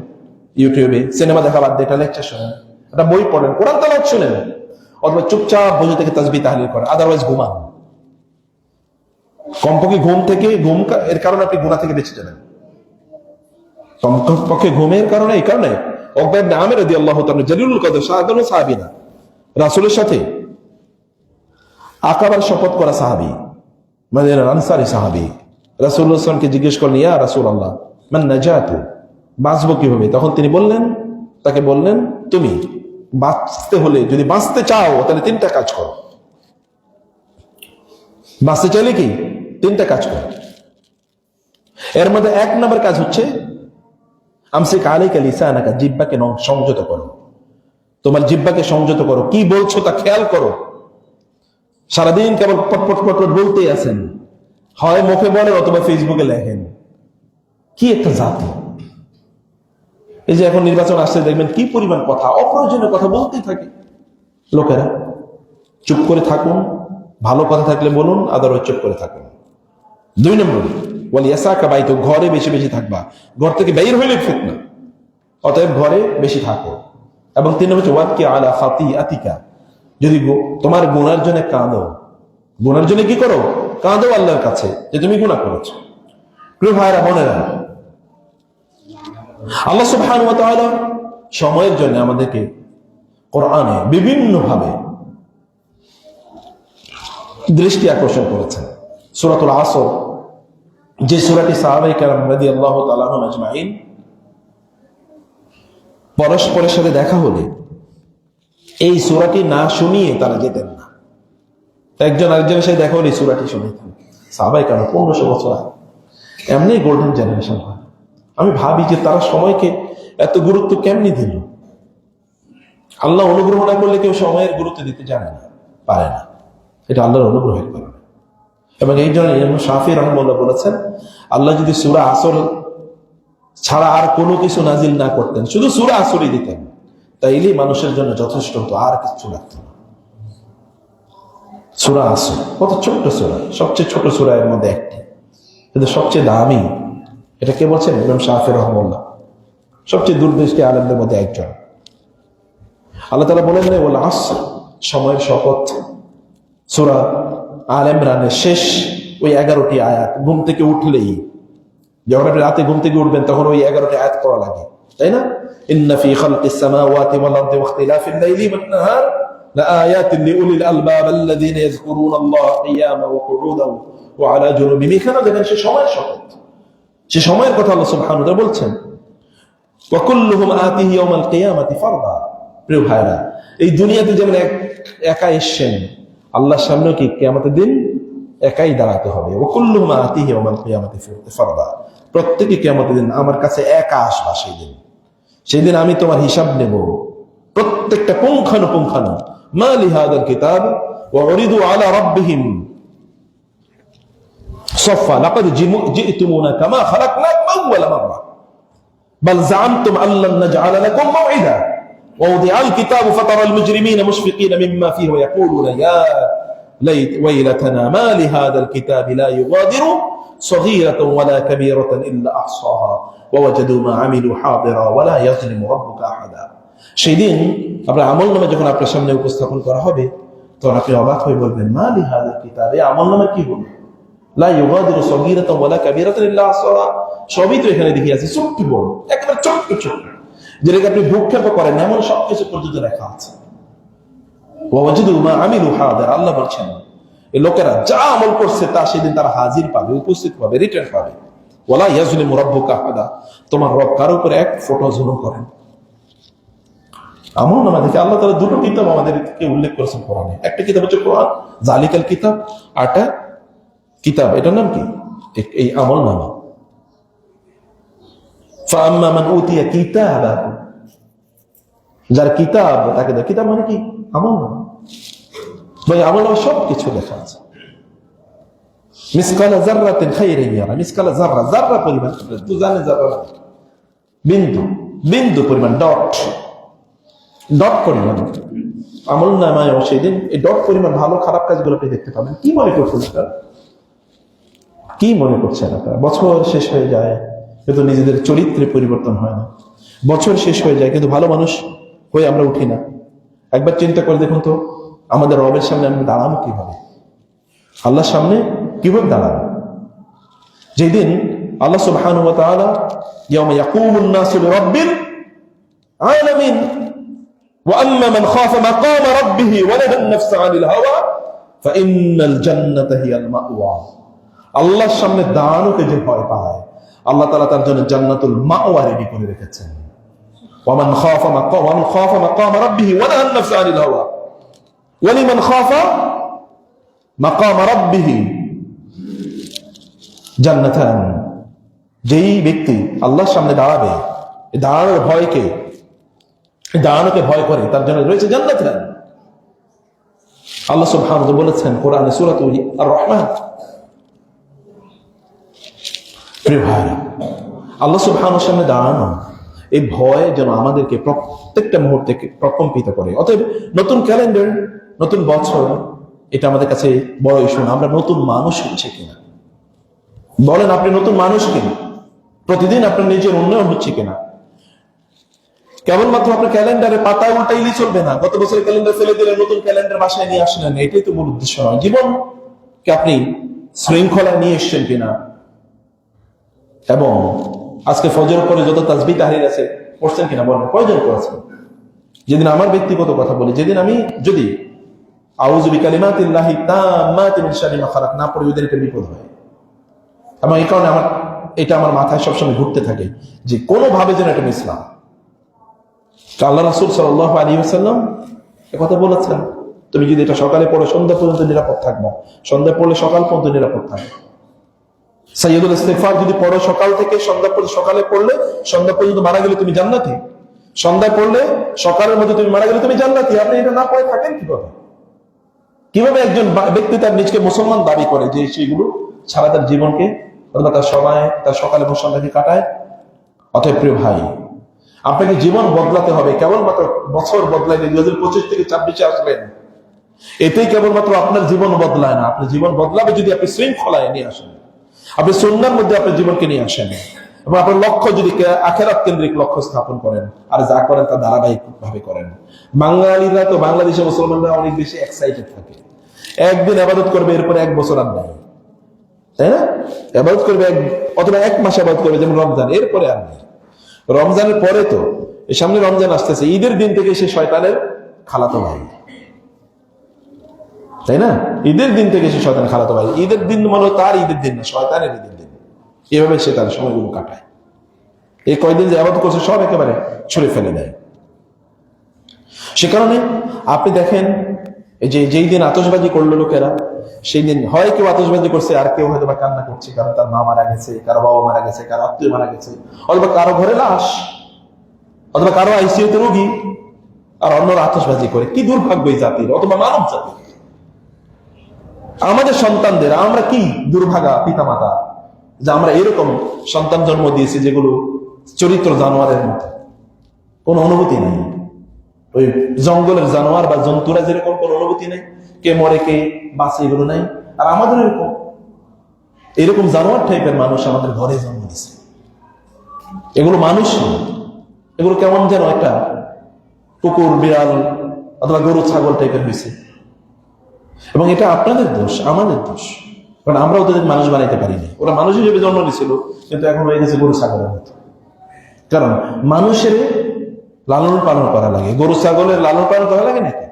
ইউটিউবে সিনেমা দেখা বাদ দিয়ে একটা লেকচার শুনেন, একটা বই পড়েন, কোরআন তেলাওয়াত শুনেন, অথবা চুপচাপ বসে থেকে তাসবিহ তাহলিল করেন, আদারওয়াইজ ঘুমান। কমপক্ষে ঘুম এর কারণে আপনি গুনাহ থেকে বেঁচে যাবেন। কমপক্ষে ঘুমের কারণে, এই কারণে উকবা ইবনে আমির রাদিয়াল্লাহু তাআলা জলিলুল কদর সাহাবায়ে সাহাবীনা রাসূলের সাথে আকাবার শপথ করা সাহাবী, মদিনার আনসারী সাহাবী, রাসূলুল্লাহ সাল্লাল্লাহু আলাইহি ওয়াসাল্লামকে জিজ্ঞেস করলেন, ইয়া রাসূলুল্লাহ মান নাজাতু, বাঁচবো কিভাবে? তখন তিনি তাকে বললেন তুমি বাঁচতে হলে, যদি বাঁচতে চাও তাহলে 3টা কাজ করো। বাঁচতে চাইলে কি 3টা কাজ করো। এর মধ্যে 1 নম্বর কাজ হচ্ছে আমসিক আলাইকা লিসানাকা, জিহ্বাকে সংযত করো। তোমার জিহ্বাকে সংযত করো, কি বলছো তা খেয়াল করো। সারাদিন কেবল পটপট পটপট বলতেই আছেন, হয় মুখে বলেন অথবা ফেসবুকে লেখেন। কি একটা জাতি! এই যে এখন নির্বাচন আসছে দেখবেন কি পরিমাণ কথা, অপ্রয়োজনীয় কথা বলতেই থাকে লোকেরা। চুপ করে থাকুন, ভালো কথা থাকলে বলুন, আদারওয়াইজ চুপ করে থাকুন। 2 নম্বর ওয়ালিয়াসাকা বাইতু, ঘরে বেশি বেশি থাকবা, ঘর থেকে বের হইলে ফিতনা, অতএব ঘরে বেশি থাকো। এবং 3 নম্বর ওয়াবকি আলা খাতিআতিকা, যদি তোমার গুনার জন্য কাঁদো, গুনার জন্য কি করো? কাঁদো আল্লাহর কাছে যে তুমি গুনাহ করেছো। প্রিয় ভাইরা বোনেরা, আল্লাহ সুবহানাহু ওয়া তাআলা সময়ের জন্য আমাদেরকে কোরআনে বিভিন্ন ভাবে দৃষ্টি আকর্ষণ করেছেন। সূরাতুল আসর, যে সূরাটি সাহাবায়ে কেরাম রাদিয়াল্লাহু তাআলা আনহুম আজমাইন পরস্পরের সাথে দেখা হলে এই সূরাটি না শুনিয়ে তারা যেতেন না। একজন আরেকজনের সাথে দেখা হলে এই সূরাটি শুনতেন। সাহাবায়ে কেরাম 1500 বছর আগে, এমনি গোল্ডেন জেনারেশন হয়। আমি ভাবি যে তারা সময়কে এত গুরুত্ব কেমনি দিল। আল্লাহ অনুগ্রহ না করলে কেউ সময়ের গুরুত্ব দিতে জানে না, পারে না, এটা আল্লাহর অনুগ্রহের কারণে। এবং এই জন্য ইমাম শাফিঈ রাহিমাহুল্লাহ বলেছেন, আল্লাহ যদি সূরা আসর ছাড়া আর কোনো কিছু নাজিল না করতেন, শুধু সূরা আসরই দিতেন, তাইলে মানুষের জন্য যথেষ্ট হতো, আর কিছু লাগতো না। সূরা আসর কত ছোট্ট সূরা, সবচেয়ে ছোট সূরা এর মধ্যে একটি, কিন্তু সবচেয়ে দামি। এটা কে বলছেন? ইমাম শাফিঈ রাহিমাহুল্লাহ, সবচেয়ে দূরদৃষ্টি আলেমদের মধ্যে একজন। আল্লাহ তাআলা বলেন না ওয়াল আসর, সময়ের শপথ। সূরা আলে ইমরানের শেষ ওই 11টি আয়াত, ঘুম থেকে উঠলেই, যখন আপনি রাতে ঘুম থেকে উঠবেন তখন ওই 11টি আয়াত পড়া লাগে, তাই না? ইন্না ফি খালকিস সামাওয়াতি ওয়াল আরদি ওয়া ইখতিলাফিল লাইলি ওয়ান নাহার লাআয়াতিন লিউলিল আলবাব আল্লাযীনা ইয়াযকুরুনাল্লাহা কিয়ামান ওয়া কুউদান ওয়া আলা জুনুবিহিম। এখানে দেখেন সে সময়ের শপথ, সে সময়ের কথা আল্লাহ সুবহানাহু ওয়া তাআলা বলছেন। ওয়া কুল্লুহুম আতিহি ইয়াওমাল কিয়ামাতি ফারদা। প্রিয় ভাইরা, এই দুনিয়াতে যেমন একা এসেছেন, আল্লাহর সামনেও কি কিয়ামতের দিন একাই দাঁড়াতে হবে। ওয়াকুল্লুহুম আতিহি ইয়াওমাল কিয়ামাতি ফারদা, প্রত্যেকে কিয়ামতের দিন আমার কাছে একা আসবা। সেই দিন আমি তোমার হিসাব নেব প্রত্যেকটা পুঙ্খানুপুঙ্খানু। মা লিহাদাল কিতাব ওয়া উরিদু আলা রাব্বিহিম সাফা লাকাদ জি'তুমুনা কামা খালাকনাকুম আউওয়ালা মাররা বাল জাআমতুম আল্লান নাজআলা লাকুম মাওঈদা ওয়া উদিআল কিতাবু ফাতারাল মুজরিমিনা মুশফিকিনা মিম্মা ফীহি ওয়া ইয়াকুলুনা ইয়া লাইত ওয়াইলাতানা মা লিহাদাল কিতাবি লা ইউগাদিরু সগীরাতান ওয়ালা কাবীরাতান ইল্লা আহসাহা ওয়া ওয়াজাদু মা আমিলু হাদিরা ওয়ালা ইয়াযলিমু রাব্বুকা আহাদা। সেদিন আপনার আমলনামা যখন আপনার সামনে উপস্থাপন করা হবে, তখন আপনি অবাক হয়ে বলবেন, মা লিহাদাল কিতাব, এই আমলনামা কি হলো? লা ইউগাদিরু সগীরাতান ওয়ালা কাবীরাতান ইল্লা আহসাহা, সবই তো এখানে দেখি আছে, ছোট্ট বড়, একেবারে ছোট্ট ছোট্ট, যেটাকে আপনি ভূক্ষেপ করেন এমন সবকিছু পর্যন্ত লেখা আছে। ওয়া ওয়াজাদু মা আমিলু হাদিরা, আল্লাহ বলছেন এই লোকেরা যা আমল করছে তা সেদিন তারা হাজির পাবে, উপস্থিত পাবে, রিটার্ন পাবে। ওয়ালা ইয়াজলিমু রাব্বুকা আহাদা, তোমার রব কারো উপরে এক ফোঁটা জুলুম করেন। আমলনামা দেখে আল্লাহ তাআলা দুটো কিতাব আমাদেরকে উল্লেখ করেছেন কোরআনে। একটা কিতাব হচ্ছে কোরআন, জালিকাল কিতাব, আরটা কিতাব, এটার নাম কি? এই আমলনামা। ফাআম্মা মান উতিয়া কিতাবাহু, যার কিতাব তাকে দেয়। কিতাব মানে কি? আমলনামা। ভাই আমলনামা সব কিছু লেখা আছে। মিসকালা যাররাতিন খাইরান ইয়ারা, মিসকালা যাররা, যাররা পরিমাণ, তো জানে যাররা বিন্দু, বিন্দু পরিমাণ, ডট ডট পরিমাণ আমলনামায় সেদিন এই ডট পরিমাণ ভালো খারাপ কাজগুলো আপনি দেখতে পাবেন। কি মনে করছেন আপনারা? কি মনে করছেন আপনারা? বছর শেষ হয়ে যায় কিন্তু নিজেদের চরিত্রে পরিবর্তন হয় না। বছর শেষ হয়ে যায় কিন্তু ভালো মানুষ হয়ে আমরা উঠি না। একবার চিন্তা করে দেখুন তো, আমাদের রবের সামনে আমরা দাঁড়াবো কিভাবে? আল্লাহর সামনে কিভাবে দাঁড়াবো? যেদিন আল্লাহ সুবহানাহু ওয়া তাআলা ইয়াওমা ইয়াকুমুন নাসু লিরাব্বিল আলামিন ওয়া আম্মা মান খাফা মাকামা রাব্বিহি ওয়া নাহা আন-নাফসা আনিল হাওয়া ফাইন্নাল জান্নাতা হিয়াল মাওয়া। আল্লাহর সামনে দাঁড়ানোকে যে ভয় পায়, আল্লাহ তাআলা তার জন্য জান্নাতুল মাওয়া রেডি করে রেখেছেন। ওয়া মান খাফা মাকামা রাব্বিহি ওয়া নাহা আন-নাফসা আনিল হাওয়া ওয়া লিমান খাফা মাকামা রাব্বিহি জান্নাতান। যেই ব্যক্তি আল্লাহর সামনে দাঁড়াবে, দাঁড়ানোর ভয়কে, দাঁড়ানোকে ভয় করে, তার জন্য রয়েছে জান্নাতান। আল্লাহ সুবহানাহু ওয়া তাআলা বলেছেন কোরআনে সূরা আর-রহমান, প্রিয় ভাইরা, আল্লাহ সুবহানাহু ওয়া তাআলার সামনে দাঁড়ানো এই ভয় যেন আমাদেরকে প্রত্যেকটা মুহূর্তে প্রকম্পিত করে। অতএব নতুন ক্যালেন্ডার, নতুন বছর, এটা আমাদের কাছে বড় ইস্যু না। আমরা নতুন মানুষ হচ্ছে কিনা বলেন, আপনি নতুন মানুষ কিনা? প্রতিদিন আপনার নিজের উন্নয়ন হচ্ছে কিনা? কেবলমাত্র আপনার ক্যালেন্ডারে পাতা উল্টাইলেই চলবে না। গত বছরের ক্যালেন্ডার ফেলে দিলে নতুন ক্যালেন্ডার বাসায় নিয়ে আসলেন, এটাই তো মূল উদ্দেশ্য নয়। জীবনকে আপনি শৃঙ্খলায় নিয়ে এসছেন কিনা? এবং আজকে ফজর পরে যত তাসবিহ তাহলিল আছে পড়ছেন কিনা বলেন, কয়জন করেছেন? যেদিন আমার ব্যক্তিগত কথা বলি, যেদিন আমি যদি আউযু বিকালিমাতিল্লাহি তাম্মাতি মিন শাররি মা খালাক না পড়ি, ওদের একটা বিপদ হয়। এবং এই কারণে এটা আমার মাথায় সবসময় ঘুরতে থাকে যে কোনোভাবে যেন এটা মিস না। আল্লাহ রাসূল সাল্লাল্লাহু আলাইহি ওয়াসাল্লাম কথা বলেছেন, তুমি যদি এটা সকালে পড়ো সন্ধ্যা পর্যন্ত নিরাপদ থাকবা, সন্ধ্যা পড়লে সকাল পর্যন্ত নিরাপদ থাকবে। সাইয়্যিদুল ইস্তিগফার যদি পড়ো সকাল থেকে সন্ধ্যা পর্যন্ত, সকালে পড়লে সন্ধ্যা পর্যন্ত মারা গেলে তুমি জান্নাতি, সন্ধ্যায় পড়লে সকালের মধ্যে তুমি মারা গেলে তুমি জান্নাতি। আপনি এটা না পড়ে থাকেন কিভাবে? কিভাবে একজন ব্যক্তি তার নিজকে মুসলমান দাবি করে যে সেগুলো সারা তার জীবনকে অথবা তার সময়, তার সকালে এবং সন্ধ্যাকে কাটায়? অতএব প্রিয় ভাই, আপনাকে জীবন বদলাতে হবে। কেবলমাত্র বছর বদলাইলে 2025 থেকে 26-এ আসবেন, এতেই কেবলমাত্র আপনার জীবন বদলায় না। আপনার জীবন বদলাবে যদি আপনি শৃঙ্খলায় নিয়ে আসেন, আপনি সুন্নাহর মধ্যে আপনার জীবনকে নিয়ে আসেন, এবং আপনার লক্ষ্য যদি আখিরাত কেন্দ্রিক লক্ষ্য স্থাপন করেন, আর যা করেন তা ধারাবাহিক ভাবে করেন। বাঙালিরা তো, বাংলাদেশের মুসলমানরা অনেক বেশি এক্সাইটেড থাকে। একদিন ইবাদত করবে, এরপরে এক বছর আর নাই, তাই না? ইবাদত করবে অথবা এক মাস ইবাদত করবে, যেমন রমজান, এরপরে আর নেই। রমজানের পরে তো এই সামনে রমজান আসতেছে, ঈদের দিন থেকে সে শয়তানের খালাতো ভাই, তাই না? ঈদের দিন থেকে সে শয়তানের খালাতো ভাই। ঈদের দিন মানে তার ঈদের দিন না, শয়তানের ঈদের দিন। এভাবে সে তার সময়গুলো কাটায়। এই কয়দিন যে ইবাদত করছে সব একেবারে ছুঁড়ে ফেলে দেয়। সে কারণে আপনি দেখেন এই যে যেই দিন আতশবাজি করলো লোকেরা, সেই দিন হয় কেউ আতশবাজি করছে, আর কেউ হয়তো বা কান্না করছে, কারণ তার মা মারা গেছে, কারো বাবা মারা গেছে, কারো আত্মীয় মারা গেছে, অথবা কারো ঘরে লাশ, অথবা কারো আইসিইউতে রোগী, আর অন্যরা আতশবাজি করে। কি দুর্ভাগ্য এই জাতির, অথবা মানব জাতির। আমাদের সন্তানদের আমরা কি দুর্ভাগা পিতামাতা যে আমরা এরকম সন্তান জন্ম দিয়েছি যেগুলো চরিত্র জানোয়ারের মতো, কোনো অনুভূতি নেই। ওই জঙ্গলের জানোয়ার বা জন্তুরা যেরকম কোনো অনুভূতি নেই, কে মরে কে বাঁচে, এগুলো নাই। আর আমাদের এরকম জানোয়ার টাইপের মানুষ আমাদের ঘরে জন্ম দিয়েছে। এগুলো মানুষ নয়, এগুলো কেমন যেন একটা কুকুর, বিড়াল অথবা গরু, ছাগল টাইপের হয়েছে। এবং এটা আপনাদের দোষ, আমাদের দোষ, কারণ আমরা ওদের মানুষ বানাইতে পারিনি। ওরা মানুষ হিসেবে জন্ম নিয়েছিল, কিন্তু এখন হয়ে গেছে গরু ছাগলের মতো। কারণ মানুষের লালন পালন করা লাগে, গরু ছাগলের লালন পালন করা লাগে নাকি?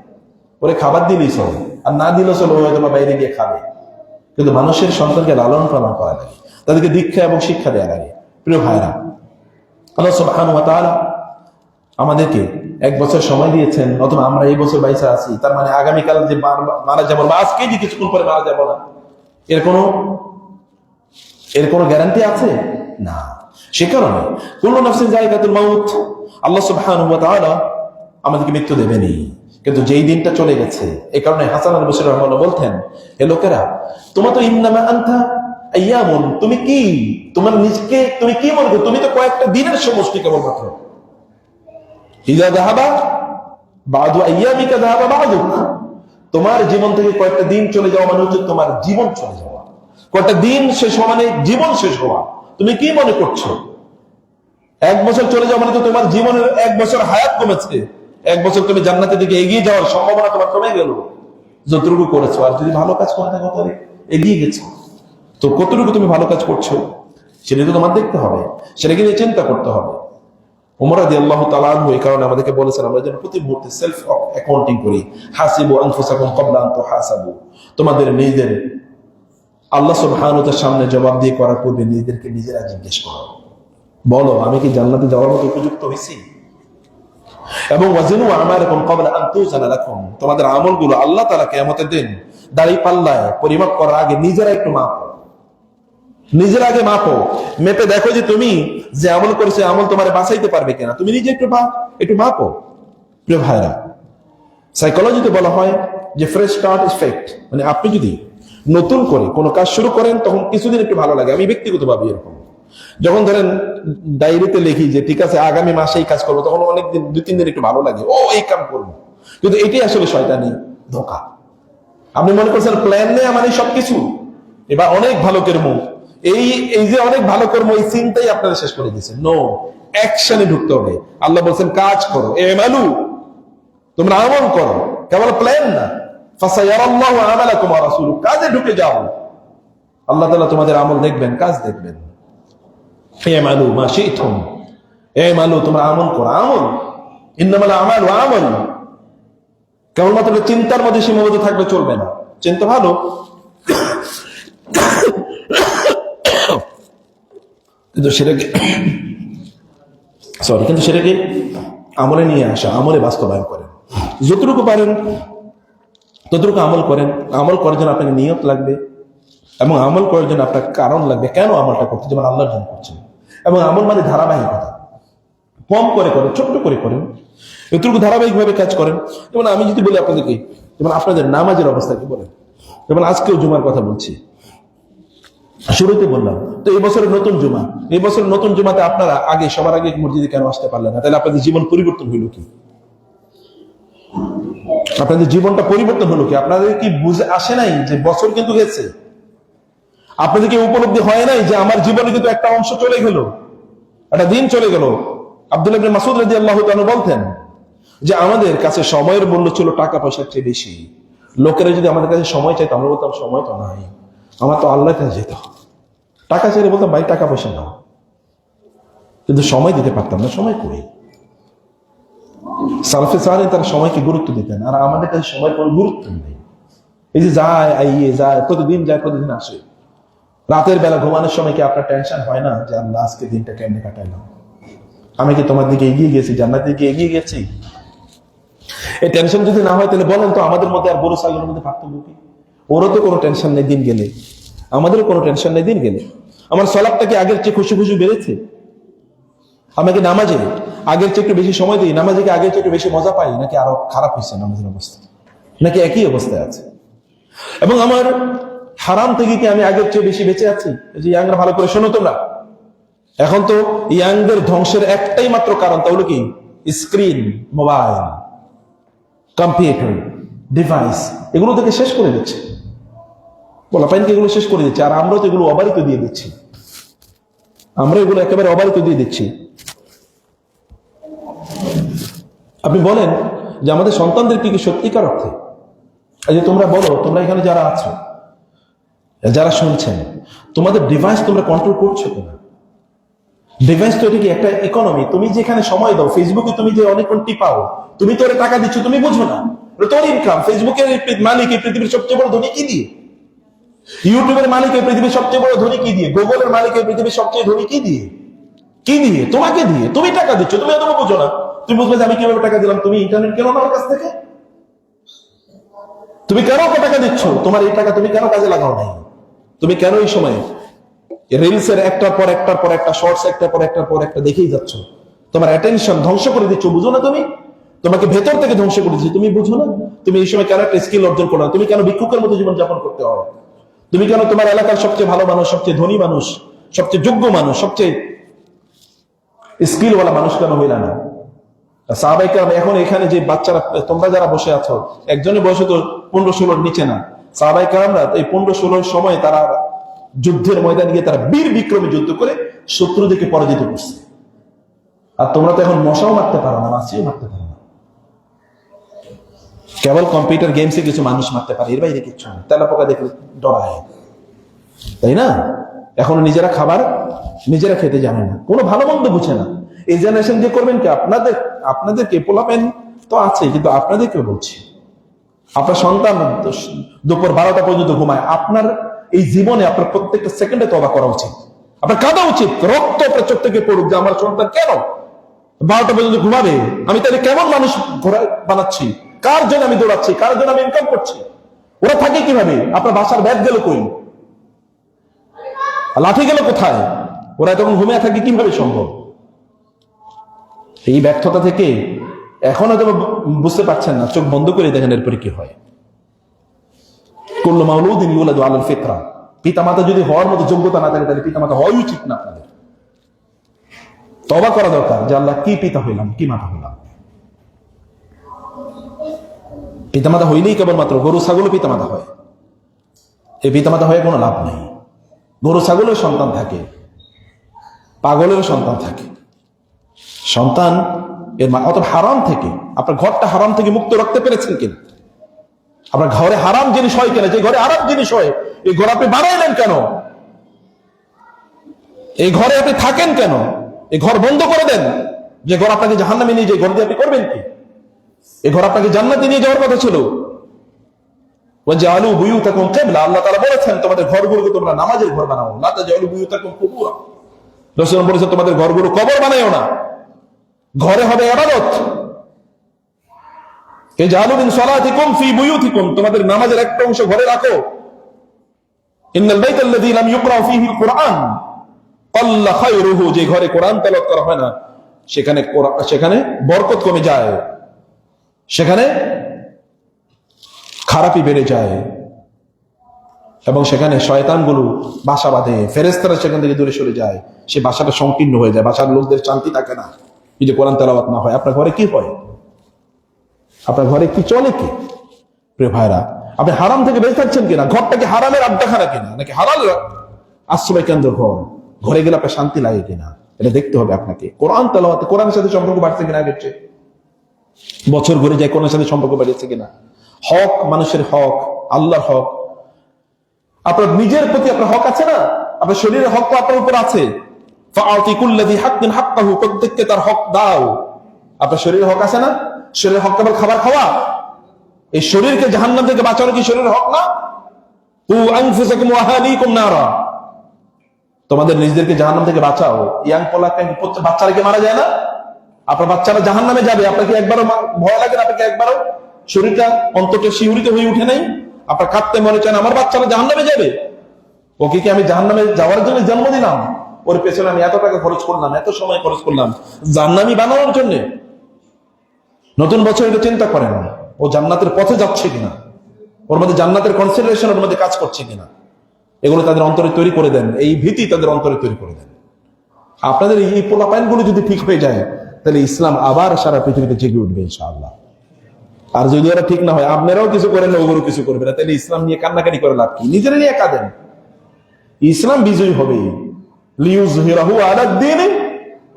ওরে খাবার দিলেই চলে, আর না দিলেও চলো, হয়তো বা বাইরে গিয়ে খাবে। কিন্তু মানুষের সন্তানকে লালন পালন করা লাগে, তাদেরকে দীক্ষা এবং শিক্ষা দেওয়া লাগে। প্রিয় ভাইরা, আল্লাহ সুবহানাহু ওয়া তাআলা আমাদেরকে 1 বছর সময় দিয়েছেন, অথবা আমরা এই বছর বাইসা আছি, তার মানে আগামীকাল যে মারা যাবো বা আজকে যে কিছুক্ষণ পরে মারা যাবো না, এর কোনো গ্যারান্টি আছে না। সে কারণে কুল্লু নাফসিন যায়কাতুল মাউত, আল্লাহ সুবহানাহু ওয়া তাআলা আমাদেরকে মৃত্যু দেবেনি, কিন্তু যেই দিনটা চলে গেছে। এই কারণে হাসান আল বসরি রাহিমাহুল্লাহ বলতেন, হে লোকেরা, তোমার তো ইন্নামা আনতা আইয়ামুন, তুমি কি তোমার নিজকে তুমি কি মনে করো? তুমি তো কয়েকটা দিনের সমষ্টি কেবলমাত্র। ইযা যাহাবা বাদু আইয়ামিকা যাহাবা বাদুক, তোমার জীবন থেকে কয়েকটা দিন চলে যাওয়া মানে হচ্ছে তোমার জীবন চলে যাওয়া। কয়েকটা দিন শেষ হওয়া মানে জীবন শেষ হওয়া। তুমি কি মনে করছো 1 বছর চলে যাওয়া মানে তো তোমার জীবনের 1 বছর হায়াত কমেছে, 1 বছর তুমি জান্নাতের দিকে এগিয়ে যাওয়ার সম্ভাবনা তোমার কমে গেল যতটুকু করেছো। আর যদি ভালো কাজ করে থাকো তাহলে এগিয়ে গেছো, তো কতটুকু তুমি ভালো কাজ করছো সেটা তো তোমার দেখতে হবে, সেটাকে নিয়ে চিন্তা করতে হবে। ওমর রাদিয়াল্লাহু তাআলা আনহু এই কারণে আমাদেরকে বলেছেন আমরা যেন প্রতি মুহূর্তে সেলফ অ্যাকাউন্টিং করি। হাসিবু আনফুসাকুম ক্বাবলা আন তুহাসাবু, তোমাদের নিজেদের আল্লাহ সুবহানাহু ওয়া তাআলার সামনে জবাব দিয়ে করার পূর্বে নিজেদেরকে নিজেরা জিজ্ঞেস করো, বলো আমি কি জান্নাতে যাওয়ার মতো উপযুক্ত হয়েছি? এবং ওয়াজিনু আমালাকুম ক্বাবলা আন তুযানা লাকুম, তোমাদের আমলগুলো আল্লাহ তাআলা কিয়ামতের দিন দাঁড়ি পাল্লায় পরিমাপ করার আগে নিজেরা একটু মাপো, নিজের আগে মাপো, মেপে দেখো যে তুমি যে আমল করেছো আমল তোমার বাঁচাইতে পারবে কিনা। তুমি নিজে একটু মাপো। প্রিয় ভাইরা, সাইকোলজিতে বলা হয় যে ফ্রেশ স্টার্ট ইফেক্ট, মানে আপনি যদি নতুন করে কোনো কাজ শুরু করেন তখন কিছুদিন একটু ভালো লাগে। আমি ব্যক্তিগতভাবে এরকম, যখন ধরেন ডায়েরিতে লিখি যে ঠিক আছে আগামী মাসে এই কাজ করবো, তখন অনেকদিন 2-3 দিন একটু ভালো লাগে, ও এই কাম করবো। কিন্তু এটাই আসলে শয়তানি ধোঁকা। আপনি মনে করছেন প্ল্যান নেই মানে সবকিছু, এবার অনেক ভালো কর্ম, এই যে অনেক ভালো কর্ম, এই চিন্তাই আপনারা শেষ করে দিয়েছেন। নো, অ্যাকশনে ঢুকতে হবে। আল্লাহ বলছেন কাজ করো, আমালু, তোমরা আমল করো, কেবল প্ল্যান না। ফাসায়ারাল্লাহু আমালাকুম ওয়া রাসূলুহু, কাজে ঢুকে যাও, আল্লাহ তাআলা তোমাদের আমল দেখবেন, কাজ দেখবেন। আমালু মা শি'তুম, আমালু, তোমরা আমল করো, আমল, ইন্নামাল আমালু আমাল। কেবলমাত্র চিন্তার মধ্যে সীমাবদ্ধ থাকলে চলবে না। চিন্তা ভালো, কিন্তু সেটাকে আমলে নিয়ে আসা, আমলে বাস্তবায়ন করেন। যতটুকু পারেন ততটুকু আমল করেন। আমল করার জন্য আপনাকে নিয়ত লাগবে, এবং আমল করার জন্য আপনার কারণ লাগবে কেন আমলটা করতে, যেমন আল্লাহর জন্য করছেন। এবং আমল মানে ধারাবাহিকতা, কম করে করেন, ছোট্ট করে করেন, এতটুকু ধারাবাহিকভাবে কাজ করেন। যেমন আমি যদি বলি আপনাদেরকে, যেমন আপনাদের নামাজের অবস্থা কি বলেন, যেমন আজকেও জুমার কথা বলছি, শুরুতে বললাম তো এই বছরের নতুন জুমা, এই বছরের নতুন জুমাতে আপনারা আগে সবার আগে মসজিদে কেন আসতে পারলেন না? তাহলে আপনাদের জীবন পরিবর্তন হইল কি? আপনাদের জীবনটা পরিবর্তন হলো কি? আপনাদের কি বুঝে আসে নাই যে বছর কিন্তু গেছে? আপনাদের কি উপলব্ধি হয় নাই যে আমার জীবনে কিন্তু একটা অংশ চলে গেল, একটা দিন চলে গেল? আব্দুল্লাহ ইবনে মাসউদ রাদিয়াল্লাহু তাআলা বলতেন যে আমাদের কাছে সময়ের মূল্য ছিল টাকা পয়সার চেয়ে বেশি। লোকেরা যদি আমাদের কাছে সময় চাইতো, আমরা বলতাম সময় তো নাই, আমার তো আল্লাহর কাছে যেতে হবে। টাকা চাইলে বলতাম ভাই টাকা পয়সা নাও, কিন্তু সময় দিতে পারতাম না। সময় করি সালফে সালেহীন তারা সময়কে গুরুত্ব দিতেন, আর আমাদের কাছে সময় কোনো গুরুত্ব নেই। এই যে যায় আইয়ে যায়, প্রতিদিন যায় প্রতিদিন আসে। রাতের বেলা ঘুমানোর সময় কি আপনার টেনশন হয় না যে আল্লাহ আজকে দিনটা কেমনে কাটাইলাম? আমি কি তোমার দিকে এগিয়ে গেছি, জান্নাতের দিকে এগিয়ে গেছি? এই টেনশন যদি না হয় তাহলে বলেন তো আমাদের মধ্যে আর গরু ছাগলের মধ্যে পার্থক্য কি? ওরও তো কোনো টেনশন নেই দিন গেলে, আমাদেরও কোনো টেনশন নেই দিন গেলে। আমার সলাপটা কি আগের চেয়ে খুশি খুশি বেড়েছে? আমাকে নামাজে আগের চেয়ে একটু বেশি সময় দিই, নামাজে কি আগের চেয়ে একটু বেশি মজা পাই, নাকি আরো খারাপ হয়েছে নামাজের অবস্থা, নাকি একই অবস্থায় আছে? এবং আমার হারাম থেকে কি আমি আগের চেয়ে বেশি বেঁচে আছি? যে ইয়াংরা ভালো করে শোনো তোমরা, এখন তো ইয়াংদের ধ্বংসের একটাই মাত্র কারণ, তা হলো কি? স্ক্রিন, মোবাইল, কম্পিউটার, ডিভাইস, এগুলো থেকে শেষ করে দিচ্ছে, পোলাপাইনকে এগুলো শেষ করে দিচ্ছে। আর আমরা তো এগুলো অবারিত দিয়ে দিচ্ছি, আমরা এগুলো একেবারে অবারিত দিয়ে দিচ্ছি। আপনি বলেন যে আমাদের সন্তানদের কি সত্যিকার অর্থে, এই যে তোমরা বলো, তোমরা এখানে যারা আছো, যারা শুনছেন, তোমাদের ডিভাইস তোমরা কন্ট্রোল করছো কিনা? ডিভাইস তো এটা কি একটা ইকোনমি? তুমি যেখানে সময় দাও, ফেসবুকে তুমি যে অনেকক্ষণ টিপাও, তুমি তো টাকা দিচ্ছ, তুমি বুঝো না তোর ইনকাম। ফেসবুকের মালিক এই পৃথিবীর সবচেয়ে বড় ধনী কি দিয়ে? ইউটিউবের মালিক এই পৃথিবীর সবচেয়ে বড় ধনী কি দিয়ে? গুগলের মালিক এই পৃথিবীর সবচেয়ে ধনী কি দিয়ে? কি দিয়ে? তোমাকে দিয়ে। তুমি টাকা দিচ্ছ, তুমি এত বুঝো না। তুমি বুঝবে যে আমি কিভাবে টাকা দিলাম। তুমি ইন্টারনেট কেন না আমার কাছ থেকে? তুমি কেন টাকা দিচ্ছ? তোমার এই টাকা তুমি কেন কাজে লাগাও নাই? তুমি কেন এই সময় রিলসের একটার পর একটা শর্টস একটার পর একটা দেখেই যাচ্ছ? তোমার অ্যাটেনশন ধ্বংস করে দিচ্ছ, বুঝো না তুমি? তোমাকে ভেতর থেকে ধ্বংস করে দিচ্ছি, তুমি বুঝো না? তুমি এই সময় কেন একটা স্কিল অর্জন করো না? তুমি কেন ভিক্ষুকের মতো জীবনযাপন করতে হয়? তুমি কেন তোমার এলাকার সবচেয়ে ভালো মানুষ, সবচেয়ে ধনী মানুষ, সবচেয়ে যোগ্য মানুষ, সবচেয়ে স্কিলওয়ালা মানুষ কেন হইলা না? সাহাবায়ে কেরাম, এখন এখানে যে বাচ্চারা, তোমরা যারা বসে আছো, একজনের বয়স তো 15-16 নিচে না। সাহাবায়ে কেরামরা এই 15-16 সময় তারা যুদ্ধের ময়দানে গিয়ে তারা বীর বিক্রমে যুদ্ধ করে শত্রুদেরকে পরাজিত করছে। আর তোমরা তো এখন মশাও মারতে পারো না, মাছিও মারতে পারো না। কেবল কম্পিউটার গেমসে কিছু মানুষ মারতে পারে, এর বাইরে কিছু না। তেলা পোকা দেখলে ডরায়, তাই না? এখনো নিজেরা খাবার নিজেরা খেতে জানে না, কোনো ভালো মন্দ বুঝে না। এই জেনারেশন দিয়ে করবেন কি? আপনাদেরকে পোলাপেন তো আছে, কিন্তু আপনাদেরকে বলছি, আপনার সন্তান দুপুর 12টা পর্যন্ত ঘুমায়, আপনার এই জীবনে আপনার প্রত্যেকটা সেকেন্ডে তওবা করা উচিত। আপনার কাঁদা উচিত, রক্ত আপনার চোখ থেকে পড়ুক যে আমার সন্তান কেন 12টা পর্যন্ত ঘুমাবে। আমি তাহলে কেমন মানুষ বানাচ্ছি? কার জন্য আমি দৌড়াচ্ছি? কার জন্য আমি ইনকাম করছি? ওরা থাকে কিভাবে? আপনার বাসার ব্যাগ গেল কই? লাঠি গেল কোথায়? ওরা তখন ঘুমিয়ে থাকে কিভাবে সম্ভব? এই ব্যর্থতা থেকে এখন হয়তো বুঝতে পারছেন না, চোখ বন্ধ করে দেখেন এরপরে কি হয়। কুল্লু মাউলুদিন ইউলাদু আলাল ফিতরা। পিতামাতা যদি হওয়ার মতো যোগ্যতা না থাকে, তাহলে পিতামাতা হওয়াই উচিত না আপনাদের। তওবা করা দরকার যে আল্লাহ, কি পিতা হইলাম, কি মাতা হইলাম। পিতামাতা হইলেই কেবলমাত্র গরু ছাগলও পিতামাতা হয়। এই পিতামাতা হয়ে কোনো লাভ নেই। গরু ছাগলের সন্তান থাকে, পাগলেরও সন্তান থাকে। সন্তান এর অত হারাম থেকে, আপনার ঘরটা হারাম থেকে মুক্ত রাখতে পেরেছেন কিনা? আপনার ঘরে হারাম জিনিস হয় কিনা? যে ঘরে হারাম জিনিস হয়, এই ঘর আপনি বানাইলেন কেন? এই ঘরে আপনি থাকেন কেন? এই ঘর বন্ধ করে দেন। যে ঘর আপনাকে জাহান্নামে নিয়ে যায়, ঘর দিয়ে আপনি করবেন কি? এই ঘর আপনাকে জান্নাতে নিয়ে যাওয়ার কথা ছিল। ওয়াজআলু বুয়ুতাকুম কিবলা, আল্লাহ তাআলা বলেছেন তোমাদের ঘরগুলোকে তোমরা নামাজের ঘর বানাও। লা তাজআলু বুয়ুতাকুম কুবুরা, রাসূল বলেছেন তোমাদের ঘরগুলো কবর বানায়ও না, ঘরে হবে ইবাদত। ইজআলু মিন সালাতিকুম ফি বুয়ুতিকুম, তোমাদের নামাজের একটা অংশ ঘরে রাখো। ইন্নাল বাইতাল্লাযী লাম ইউকরা ফীহিল কুরআন ক্বাল্লা খায়রুহু, যে ঘরে কোরআন তেলাওয়াত করা হয় না, সেখানে বরকত কমে যায়, সেখানে খারাপি বেড়ে যায়, এবং সেখানে শয়তানগুলো বাসা বাঁধে, ফেরেশতারা সেখান থেকে দূরে সরে যায়, সে বাসাটা সংকীর্ণ হয়ে যায়, বাসার লোকদের শান্তি থাকে না যদি কোরআন তেলাওয়াত না হয়। আপনার ঘরে কি হয়? আপনার ঘরে কি চলে কি? প্রিয় ভাইরা, আপনি হারাম থেকে বেঁচে থাকছেন কিনা? ঘরটা কি হারামের আড্ডাখানা কিনা, নাকি হালাল আশ্রয় কেন্দ্র ঘর? ঘরে গেলে আপনার শান্তি লাগে কিনা, এটা দেখতে হবে আপনাকে। কোরআন তেলাওয়াত, কোরআনের সাথে সম্পর্ক বাড়ছে কিনা আগের চেয়ে? বছর ঘুরে যায়, কোরআনের সাথে সম্পর্ক বাড়িয়েছে কিনা? হক, মানুষের হক, আল্লাহর হক, আপনার নিজের প্রতি আপনার হক আছে না? আপনার শরীরের হক তো আপনার উপর আছে। ফাআতি কুল্লাযী হাক্কিন হাক্কাহু, প্রত্যেককে তার হক দাও। আপনার শরীরের হক আছে না? শরীরের হক কেবল খাবার খাওয়া? এই শরীরকে জাহান্নাম থেকে বাঁচানো কি শরীরের হক না? কু আনফুসাকুম ওয়া আহলিকুম নারা, তোমাদের নিজেদেরকে জাহান্নাম থেকে বাঁচাও। ইয়াং পোলাকে বাচ্চারা কি মারা যায় না? আপনার বাচ্চারা জাহান্নামে যাবে, আপনাকে একবারও ভয় লাগে না? আপনাকে একবারও শরীরটা অন্তরটা শিহরিত হয়ে উঠে নাই? আপনার কাঁদতে মনে চান আমার বাচ্চারা জাহান্নামে যাবে? ওকে কি আমি জাহান্নামে যাওয়ার জন্য জন্ম দিলাম? ওর পেছনে আমি এত টাকা খরচ করলাম, এত সময় খরচ করলাম জাহান্নামী বানানোর জন্য? নতুন বছর এটা চিন্তা করেন, ও জান্নাতের পথে যাচ্ছে কিনা, ওর মধ্যে জান্নাতের কনসিডারেশন ওর মধ্যে কাজ করছে কিনা, এগুলো তাদের অন্তরে তৈরি করে দেন। এই ভীতি তাদের অন্তরে তৈরি করে দেন। আপনাদের এই পোলাপাইন গুলো যদি ঠিক হয়ে যায়, তাহলে ইসলাম আবার সারা পৃথিবীতে জেগে উঠবে ইনশাআল্লাহ। আর যদি ওরা ঠিক না হয়, আপনারাও কিছু করেন না, ওগুলো কিছু করবে না, তাহলে ইসলাম নিয়ে কান্নাকাটি করে লাভ কি? নিজেরা নিয়ে কাঁদেন। ইসলাম বিজয়ী হবে, লিইয়ুযহিরাহু আলা দ্বীনি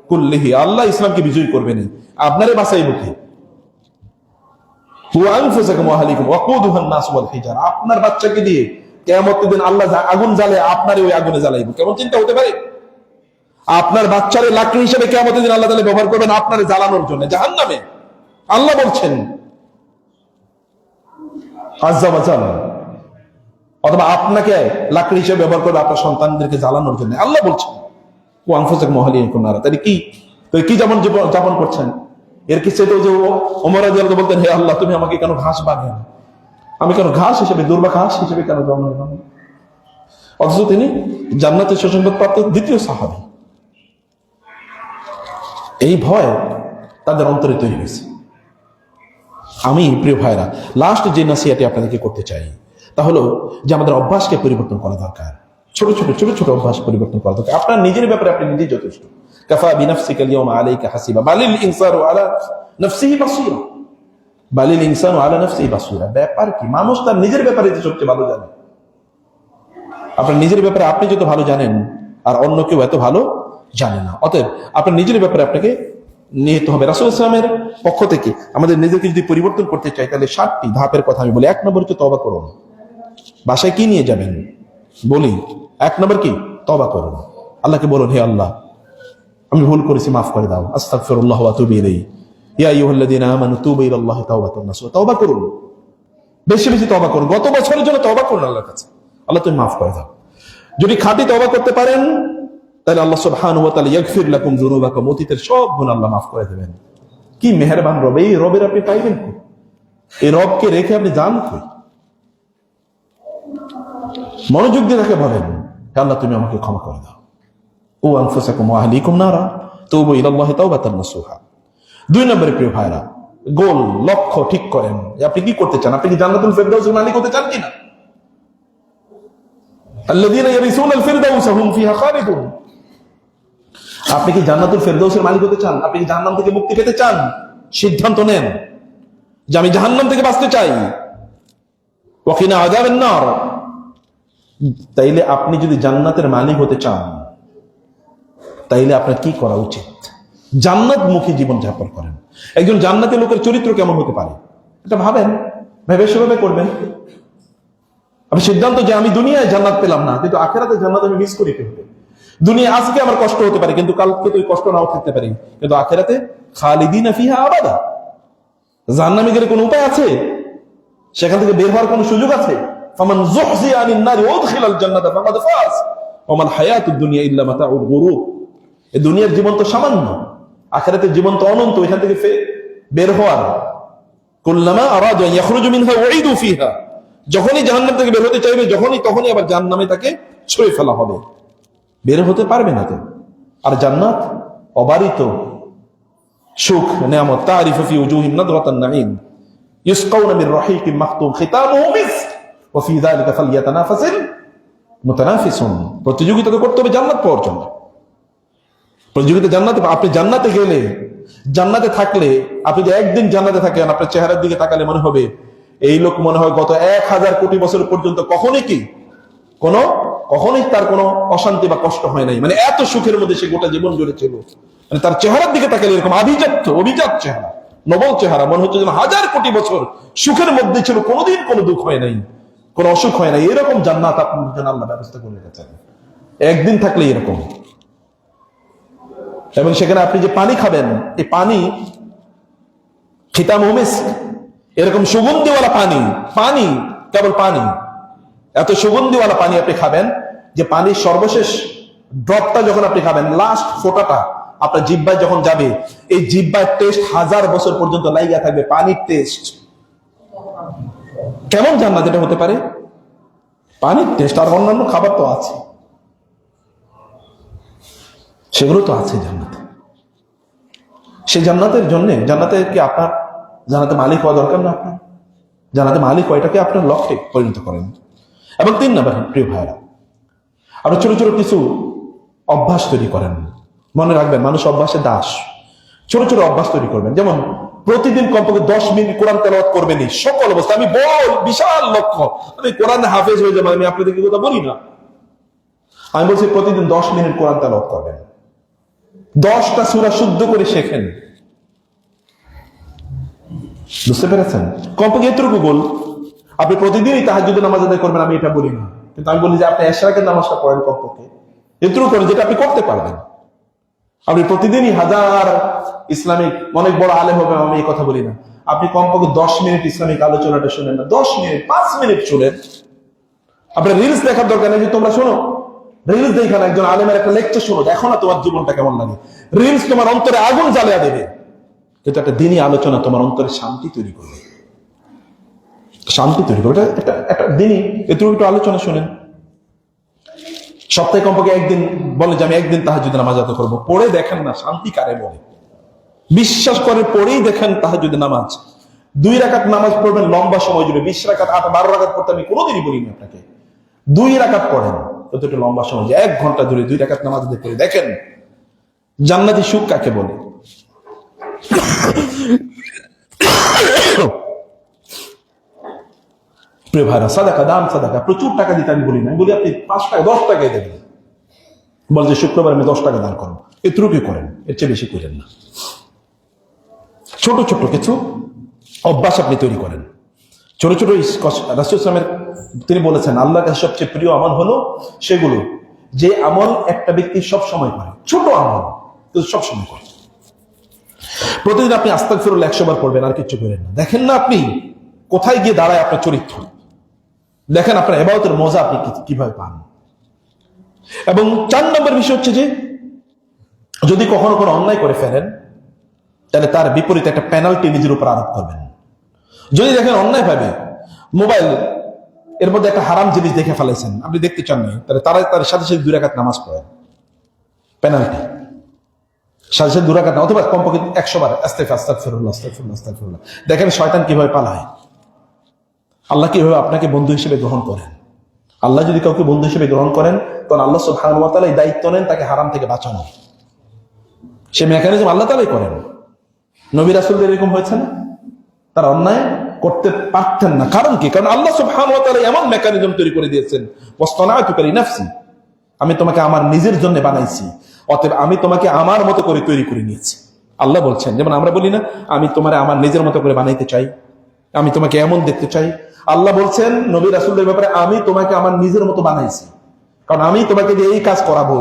কুল্লিহি। আল্লাহ ইসলামকে বিজয়ী করবেন, আপনারে বাঁচাইব কি? ওয়া আনফুসাকুম ওয়া আহলিকুম ওয়াকুদুহান নাস ওয়াল হিজারা। আপনার বাচ্চাকে দিয়ে কিয়ামতের দিন আল্লাহ আগুন জ্বালে, আপনারে ওই আগুনে জ্বালাইব। কেমন চিন্তা হতে পারে? আপনার বাচ্চারে লাকড়ি হিসেবে কিয়ামতের দিন আল্লাহ তাআলা ব্যবহার করবেন আপনারে জ্বালানোর জন্য জাহান্নামে। আল্লাহ বলছেন আজ্জা ওয়া জাল্লা। অথবা আপনাকে লাকড়ি হিসেবে ব্যবহার করবে আপনার সন্তানদেরকে জ্বালানোর জন্য। আল্লাহ বলছেন ওয়া আনফুসাকুম ওয়া আহলিকুম নারা। তাহলে কি যাপন করছেন? এর কি সেটা যে ওমর রাদিয়াল্লাহু আনহু বলতেন, হে আল্লাহ তুমি আমাকে কেন ঘাস বানালেন? আমি কেন ঘাস হিসেবে, দুর্বা ঘাস হিসেবে কেন জন্ম নিলাম? অথচ তিনি জান্নাতের সুসংবাদ প্রাপ্ত দ্বিতীয় সাহাবী। এই ভয় তাদের অন্তরে তৈরি হয়েছে। আমি প্রিয় ভাইরা লাস্ট যে নসিহতটি আপনাদেরকে করতে চাই তা হলো যে আমাদের অভ্যাসকে পরিবর্তন করা দরকার। ছোট ছোট অভ্যাস পরিবর্তন করা দরকার। আপনার নিজের ব্যাপারে আপনি নিজেই যথেষ্ট। কাফা বিনাফসিকা আল-ইয়াওমা আলাইকা হাসিবা বালিল ইনসানু আলা নাফসিহি বাসীরা। বালিল ইনসানু আলা নাফসিহি বাসীরা। ব্যাপার কি? মানুষ তার নিজের ব্যাপারে সবচেয়ে ভালো জানে। আপনার নিজের ব্যাপারে আপনি যত ভালো জানেন আর অন্য কেউ এত ভালো জানে না। অতএব আপনার নিজের ব্যাপারে আপনাকে নিহিত হবে। রাসূল ইসলামের পক্ষ থেকে আমাদের নিজেকে যদি পরিবর্তন করতে চাই, তাহলে 7টি ধাপের কথা আমি বলি। 1 নম্বর হচ্ছে তওবা করুন। বাসায় কি নিয়ে যাবেন বলি? 1 নম্বর কি? তওবা করুন। আল্লাহকে বলুন, হে আল্লাহ আমি ভুল করেছি, মাফ করে দাও। আস্তাগফিরুল্লাহ ওয়া আতুবু ইলাইহি। ইয়া আইয়ুহাল্লাযীনা আমানু তুবু ইলাল্লাহি তাওবাতান নাসুহা। তওবা করুন, বেশি বেশি তওবা করুন। গত বছরের জন্য তওবা করুন আল্লাহর কাছে। আল্লাহ তুমি মাফ করে দাও। যদি খাঁটি তওবা করতে পারেন, তাহলে আল্লাহ সুবহানাহু ওয়া তাআলা ইয়াগফির লাকুম যুনুবাকুম। অতীতের সব গুনাহ আল্লাহ মাফ করে দেবেন। কি মেহেরবান রব! এই রবের আপনি পাইবেন কই? এই রবকে রেখে আপনি যান কই? মনোযোগ দিয়ে তাকে বলেন, হে আল্লাহ তুমি আমাকে ক্ষমা করে দাও। ও আনফুসাকুম ওয়া আহলিকুম নারা তুবু ইলাল্লাহি তাওবাতান নাসুহা। 2 নম্বরে প্রিয় ভাইরা, গোল লক্ষ্য ঠিক করেন। আপনি কি করতে চান? আপনি কি জান্নাতুল ফিরদাউসের মালিক হতে চান কিনা? আল্লাযীনা ইয়ারিসুনাল ফিরদাউসা হুম ফিহা খালিদুন। আপনি কি জান্নাতুল ফিরদাউসের মালিক হতে চান? আপনি কি জাহান্নাম থেকে মুক্তি পেতে চান? সিদ্ধান্ত নেন যে আমি জাহান্নাম থেকে বাঁচতে চাই। ওয়া কিনা আযাবান নার। তাইলে আপনি যদি জান্নাতের মালিক হতে চান, তাইলে আপনার কি করা উচিত? জান্নাতমুখী জীবন যাপন করেন। একজন জান্নাতি লোকের চরিত্র কেমন হতে পারে এটা ভাবেন, ভেবে সেভাবে করবেন। আমি সিদ্ধান্ত যে আমি দুনিয়ায় জান্নাত পেলাম না, কিন্তু আখিরাতে জান্নাত আমি মিস করি। দুনিয়া আজকে আমার কষ্ট হতে পারে, কিন্তু কালকে তো কষ্ট নাও থাকতে পারে, কিন্তু আখিরাতে খালিদিনা ফিহা আবাদা। জাহান্নামে গেলে কোনো উপায় আছে? সেখান থেকে বের হওয়ার কোনো সুযোগ আছে? ফামান যুহযিয়া আনিন নারি ওয়া উদখিলাল জান্নাতা ফাকাদ ফাজ ওয়া মাল হায়াতুদ দুনিয়া ইল্লা মাতাউল গুরুর। এই দুনিয়ার জীবন তো সামান্য, আখিরাতের জীবন তো অনন্ত। এখান থেকে বের হওয়ার কুল্লামা আরাদু আন ইয়াখরুজু মিনহা উঈদু ফিহা। যখনই জাহান্নাম থেকে বের হতে চাইবে, তখনই আবার জাহান্নামে তাকে ছুঁড়ে ফেলা হবে। বের হতে পারবে না তো। আর জান্নাত অবারিত সুখ, নিয়ামত। তারিফু ফি উজুহিম নাদরাতান নাঈম ইসকাউনা মির রাহিকিম মাখতুম খিতামুহু মিসক ওয়া ফি যালিকা ফালইয়াতানাফাসিল মুতানাফিসুন। প্রতিযোগিতা করতে হবে জান্নাত পাওয়ার জন্য। প্রতিযোগিতা জান্নাতে। আপনি জান্নাতে গেলে, জান্নাতে থাকলে, আপনি যে একদিন জান্নাতে থাকেন, আপনার চেহারার দিকে তাকালে মনে হবে এই লোক মনে হয় গত 1000 কোটি বছর পর্যন্ত কখনোই তার কোনো অশান্তি বা কষ্ট হয় নাই। মানে এত সুখের মধ্যে সে গোটা জীবন জুড়ে ছিল। মানে তার চেহারার দিকে তাকালে এরকম অভিজাত চেহারা, নবল চেহারা, মনে হচ্ছে যেন 1000 কোটি বছর সুখের মধ্যে ছিল, কোনোদিন কোনো দুঃখ হয় নাই, কোনো অসুখ হয় নাই। এরকম জান্নাত আপনার জন্য আল্লাহ ব্যবস্থা করে রেখেছেন একদিন থাকলে এরকম। এবং সেখানে আপনি যে পানি খাবেন, এই পানি খিতামুহু মিসক, এরকম সুগন্ধিওয়ালা পানি, কেবল পানি, এত সুগন্ধিওয়ালা পানি আপনি খাবেন যে পানির সর্বশেষ ড্রপটা যখন আপনি খাবেন, লাস্ট ফোঁটাটা আপনার জিহ্বায় যখন যাবে, এই জিহ্বার টেস্ট 1000 বছর পর্যন্ত লাইগা থাকবে, পানির টেস্ট। কেমন জান্নাত এটা হতে পারে? পানির টেস্ট। আর অন্যান্য খাবার তো আছে, সেগুলো তো আছে জান্নাতে। সেই জান্নাতের জন্য, জান্নাতে কি আপনার জান্নাতে মালিক হওয়া দরকার না? আপনার জান্নাতে মালিক হয়, এটাকে আপনার লক্ষ্যে পরিণত করেন। এবং 3 নম্বর, প্রিয় ভাইরা, আপনার ছোট ছোট কিছু অভ্যাস তৈরি করেন। মনে রাখবেন, মানুষ অভ্যাসে দাস। ছোট ছোট অভ্যাস তৈরি করবেন, যেমন প্রতিদিন কমপক্ষে 10 মিনিট কোরআন তেলাওয়াত করবেনই সকল অবস্থা। আমি বিশাল লক্ষ্য, আমি কোরআন হাফেজ হয়ে যাবো, আমি আপনাদেরকে কথা বলি না। আমি বলছি প্রতিদিন 10 মিনিট কোরআন তেলাওয়াত করবেন, 10টা সূরা শুদ্ধ করে শেখেন। বুঝতে পেরেছেন? কমপক্ষে এতটুকু গোল। আপনি প্রতিদিনই তাহাজ্জুদের নামাজ আদায় করবেন, আমি এটা বলি না, কিন্তু আমি বলি যে আপনি এশরাকের নামাজটা পড়েন, কমপক্ষে এতটুকু করেন যেটা আপনি করতে পারবেন। আপনি প্রতিদিনই হাজার ইসলামিক অনেক বড় আলেম হবে, আমি এই কথা বলি না। আপনি কমপক্ষে 10 মিনিট ইসলামিক আলোচনাটা শুনেন না, 10 মিনিট 5 মিনিট শুনেন। আপনার রিলস দেখার দরকার নেই যে তোমরা শোনো, রিলস দেখে না, একজন আলেমের একটা লেকচার শোনো, দেখো না তোমার জীবনটা কেমন লাগে। রিলস তোমার অন্তরে আগুন জ্বালিয়ে দেবে, কিন্তু একটা দিনই আলোচনা তোমার অন্তরে শান্তি তৈরি করবে, শান্তি তৈরি করবে। একটা দিনই এটুকু একটু আলোচনা শুনেন। সপ্তাহে কমপক্ষে একদিন বলে যে আমি একদিন তাহাজ্জুদের নামাজ আদায় করবো, পড়ে দেখেন না শান্তি কারে বলে। বিশ্বাস করে পড়েই দেখেন তাহাজ্জুদের নামাজ। 2 রাকাত নামাজ পড়বেন লম্বা সময় জুড়ে, 20 রাকাত 12 রাকাত পড়তে আমি কোনোদিনই বলিনি আপনাকে। 2 রাকাত পড়েন ততটা লম্বা সময়, যে 1 ঘন্টা ধরে 2 রাকাত নামাজ আদায় করে দেখেন জান্নাতি সুখ কাকে বলে। প্রিয় ভাইরা, সাদাকা, দান সাদাকা, প্রচুর টাকা দিতে আমি বলি না, আমি বলি আপনি 5 টাকা 10 টাকাই দেবেন। বল যে শুক্রবার আমি 10 টাকা দান করবো, এটুকুই করেন, এর চেয়ে বেশি করেন না। ছোট ছোট কিছু অভ্যাস আপনি তৈরি করেন, ছোট ছোট। রাসূল ইসলামের তিনি বলেছেন আল্লাহর কাছে সবচেয়ে প্রিয় আমল হলো সেগুলো যে আমল একটা ব্যক্তি সব সময় করে, ছোট আমল কিন্তু সব সময় করে। প্রতিদিন আপনি আস্তাগফিরুল্লাহ 100 বার পড়বেন, আর কিছু করেন না। দেখেন না আপনি কোথায় গিয়ে দাঁড়ায় আপনার চরিত্র, দেখেন আপনার ইবাদতের মজা আপনি কিভাবে পান। এবং 4 নম্বর বিষয় হচ্ছে যে যদি কখনো কোনো অন্যায় করে ফেলেন, তাহলে তার বিপরীতে একটা পেনাল্টি নিজের উপর আরোপ করবেন। যদি দেখেন অন্যায় ভাবে মোবাইল এর মধ্যে একটা হারাম জিনিস দেখে ফেলেছেন, আপনি দেখতে চান না, তাহলে তার সাথে সাথে 2 রাকাত নামাজ পড়েন, পেনাল্টি সাথে সাথে 2 রাকাত, অথবা কমপক্ষে 100 বার আস্তাগফিরুল্লাহ আস্তাগফিরুল্লাহ আস্তাগফিরুল্লাহ। দেখেন শয়তান কিভাবে পালায়, আল্লাহ কিভাবে আপনাকে বন্ধু হিসেবে গ্রহণ করেন। আল্লাহ যদি কাউকে বন্ধু হিসেবে গ্রহণ করেন, তখন আল্লাহ সুবহানাহু ওয়া তাআলা এই দায়িত্ব নেন তাকে হারাম থেকে বাঁচানো। সে মেকানিজম আল্লাহ তাআলাই করেন। নবী রাসূলদের এরকম হয়েছে না, তারা অন্যায় করতে পারতেন না। কারণ কি? কারণ আল্লাহ সুবহানাহু ওয়া তাআলা এমন মেকানিজম তৈরি করে দিয়েছেন, ওয়াসতানাতুকা লিনাফসি, আমি তোমাকে আমার নিজের জন্য বানাইছি, অতএব আমি তোমাকে আমার মতো করে তৈরি করে নিয়েছি। আল্লাহ বলছেন, যেমন আমরা বলি না আমি তোমারে আমার নিজের মতো করে বানাইতে চাই, আমি তোমাকে এমন দেখতে চাই। আল্লাহ বলছেন নবী রাসূলদের ব্যাপারে, আমি তোমাকে আমার নিজের মতো বানাইছি, কারণ আমি তোমাকে দিয়ে এই কাজ করাবো,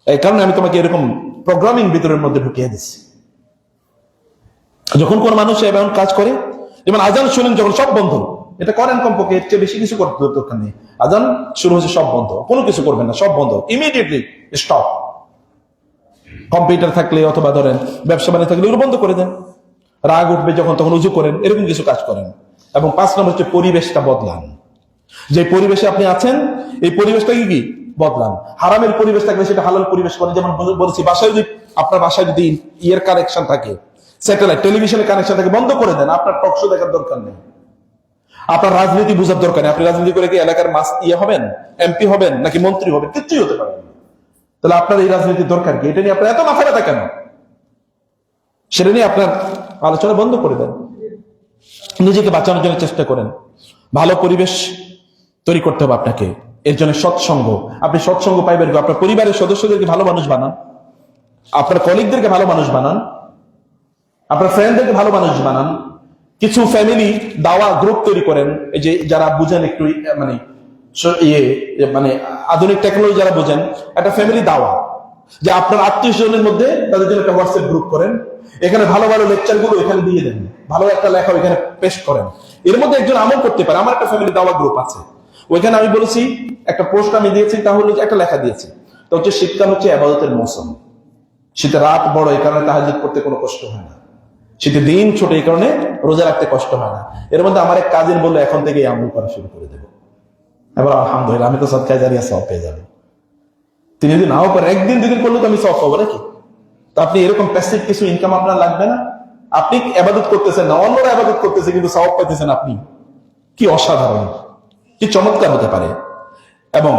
এই কারণে আমি তোমাকে এরকম প্রোগ্রামিং ভিতরের মধ্যে ঢুকিয়ে দিচ্ছি। যখন কোন মানুষ এমন কাজ করে, যেমন আজান শুনেন যখন সব বন্ধ, এটা করেন কমপক্ষে, এর চেয়ে বেশি কিছু করতে দরকার নেই। আজান শুরু হয়েছে সব বন্ধ, কোনো কিছু করবেন না, সব বন্ধ, ইমিডিয়েটলি স্টপ। কম্পিউটার থাকলে অথবা ধরেন ব্যবসা বাণিজ্য থাকলে ওগুলো বন্ধ করে দেন। রাগ উঠবে যখন তখন উজু করেন, এরকম কিছু কাজ করেন। এবং 5 নম্বর হচ্ছে পরিবেশটা বদলান। যে পরিবেশে আপনি আছেন এই পরিবেশটাকে কি বদলান। হারামের পরিবেশ থাকলে সেটা হালাল পরিবেশ করেন। যেমন বলেছি, বাসায় যদি আপনার বাসায় যদি ইয়ের কানেকশন থাকে, স্যাটেলাইট টেলিভিশনের কানেকশন থাকে, বন্ধ করে দেন। আপনার টক শো দেখার দরকার নেই, আপনার রাজনীতি বোঝার দরকার নেই। আপনি রাজনীতি করে কি এলাকার হবেন, এমপি হবেন নাকি মন্ত্রী হবেন? কিচ্ছুই হতে পারবেন না। তাহলে আপনার এই রাজনীতির দরকার কি? এটা নিয়ে আপনার এত মাথা ব্যথা কেন? সেটা নিয়ে আপনার আলোচনা বন্ধ করে দেন। নিজেকে বাঁচানোর জন্য চেষ্টা করেন। ভালো পরিবেশ তৈরি করতে হবে আপনাকে। এর জন্য সৎসঙ্গ, আপনি সৎসঙ্গ পাইবেন। আপনার পরিবারের সদস্যদেরকে ভালো মানুষ বানান, আপনার কলিগদেরকে ভালো মানুষ বানান, আপনার ফ্রেন্ডদেরকে ভালো মানুষ বানান। কিছু ফ্যামিলি দাওয়া গ্রুপ তৈরি করেন, এই যে যারা বুঝেন একটু মানে আধুনিক টেকনোলজি যারা বুঝেন, একটা ফ্যামিলি দাওয়া, যে আপনার আত্মীয় স্বজনের মধ্যে তাদের জন্য একটা হোয়াটসঅ্যাপ গ্রুপ করেন, এখানে ভালো ভালো লেকচার গুলো এখানে দিয়ে দেন, ভালো একটা লেখা এখানে পেশ করেন। এর মধ্যে একজন আমল করতে পারে। আমার একটা ফ্যামিলি দাওয়া গ্রুপ আছে, ওইখানে আমি বলেছি একটা পোস্ট আমি দিয়েছি, তাহলে একটা লেখা দিয়েছি, তো হচ্ছে শীতকাল হচ্ছে ইবাদতের মৌসুম। শীতে রাত বড়, এই কারণে তাহাজ্জুদ করতে কোনো কষ্ট হয় না। শীতে দিন ছোট, এই কারণে রোজা রাখতে কষ্ট হয় না। এর মধ্যে আমার এক কাজিন বললো এখন থেকে আমল করা শুরু করে দেবো। এবার আলহামদুলিল্লাহ, আমি তো সদকায়ে জারিয়া সওয়াব পেয়ে যাবো। তিনি যদি নাও পারেন, একদিন দুদিন করলে তো আমি সওয়াব পাবো নাকি? তো আপনি এরকম প্যাসিভ কিছু ইনকাম আপনার লাগবে না। আপনি ইবাদত করতেছেন না, অন্যরা ইবাদত করতেছে কিন্তু সওয়াব পাইতেছেন আপনি। কি অসাধারণ, কি চমৎকার হতে পারে। এবং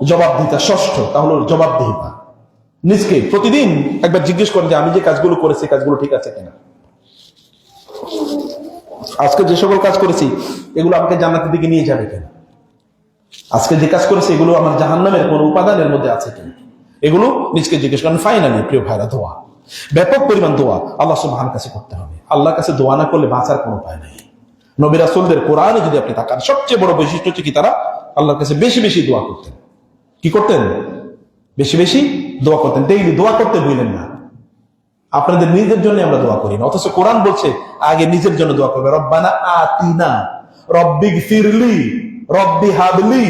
জবাবদিহিতা ষষ্ঠ, তাহলে জবাবদিহিতা। নিজকে প্রতিদিন একবার জিজ্ঞেস করেন যে আমি যে কাজগুলো করেছি কাজগুলো ঠিক আছে কিনা। আজকে যে সকল কাজ করেছি এগুলো আমাকে জান্নাতের দিকে নিয়ে যাবে কিনা। আজকে যে কাজ করেছি এগুলো আমার জাহান্নামের কোন উপাদানের মধ্যে আছে কিনা, এগুলো নিজকে জিজ্ঞেস করেন। ফাইনালি প্রিয় ভাইরা, দোয়া, ব্যাপক পরিমাণ দোয়া আল্লাহ সুবহানাহু কাছে করতে হবে। আল্লাহর কাছে দোয়া না করলে বাঁচার কোনো উপায় নেই। নবী রাসূলদের কোরআনে যদি আপনি তাকান, সবচেয়ে বড় বৈশিষ্ট্য হচ্ছে কি, তারা আল্লাহর কাছে বেশি বেশি দোয়া করতেন। কি করতেন? বেশি বেশি দোয়া করতেন। ডেইলি দোয়া করতে ভুলেন না। আপনাদের নিজের জন্য আমরা দোয়া করি না, অথচ কোরআন বলছে আগে নিজের জন্য দোয়া করবে। রব্বানা আতিনা, রব্বিগফিরলি, রব্বি হাবলি।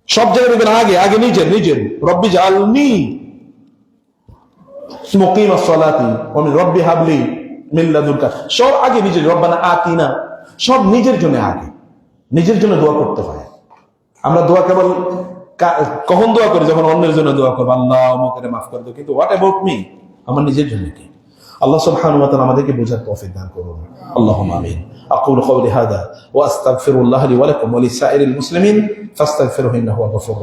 সব জায়গায় দেখবেন আগে আগে নিজের নিজের। রব্বি জাআলনি মুকিমাস সালাতি ওয়া মিন রব্বি হাবলি মিন লাদুনকা। সব আগে নিজের। রব্বানা আতিনা, সব নিজের জন্য আগে। নিজের জন্য দোয়া করতে হয়। আমরা দোয়া কেবল কখন দোয়া করি? যখন অন্যের জন্য দোয়া করবো, আল্লাহ আমাকে মাফ করে দাও। কিন্তু হোয়াট অ্যাবাউট মি? আমার নিজের জন্য কি? আল্লাহ সুবহানাহু ওয়া তাআলা আমাদেরকে বোঝার তৌফিক দান করুন। আল্লাহুম্মা আমিন। আকুলু কওলি হাযা ওয়া আস্তাগফিরুল্লাহ লি ওয়া লাকুম ওয়া লিসাইরিল মুসলিমিন ফাস্তাগফিরুহু ইন্নাহু হুয়াল গফুরুর রাহিম।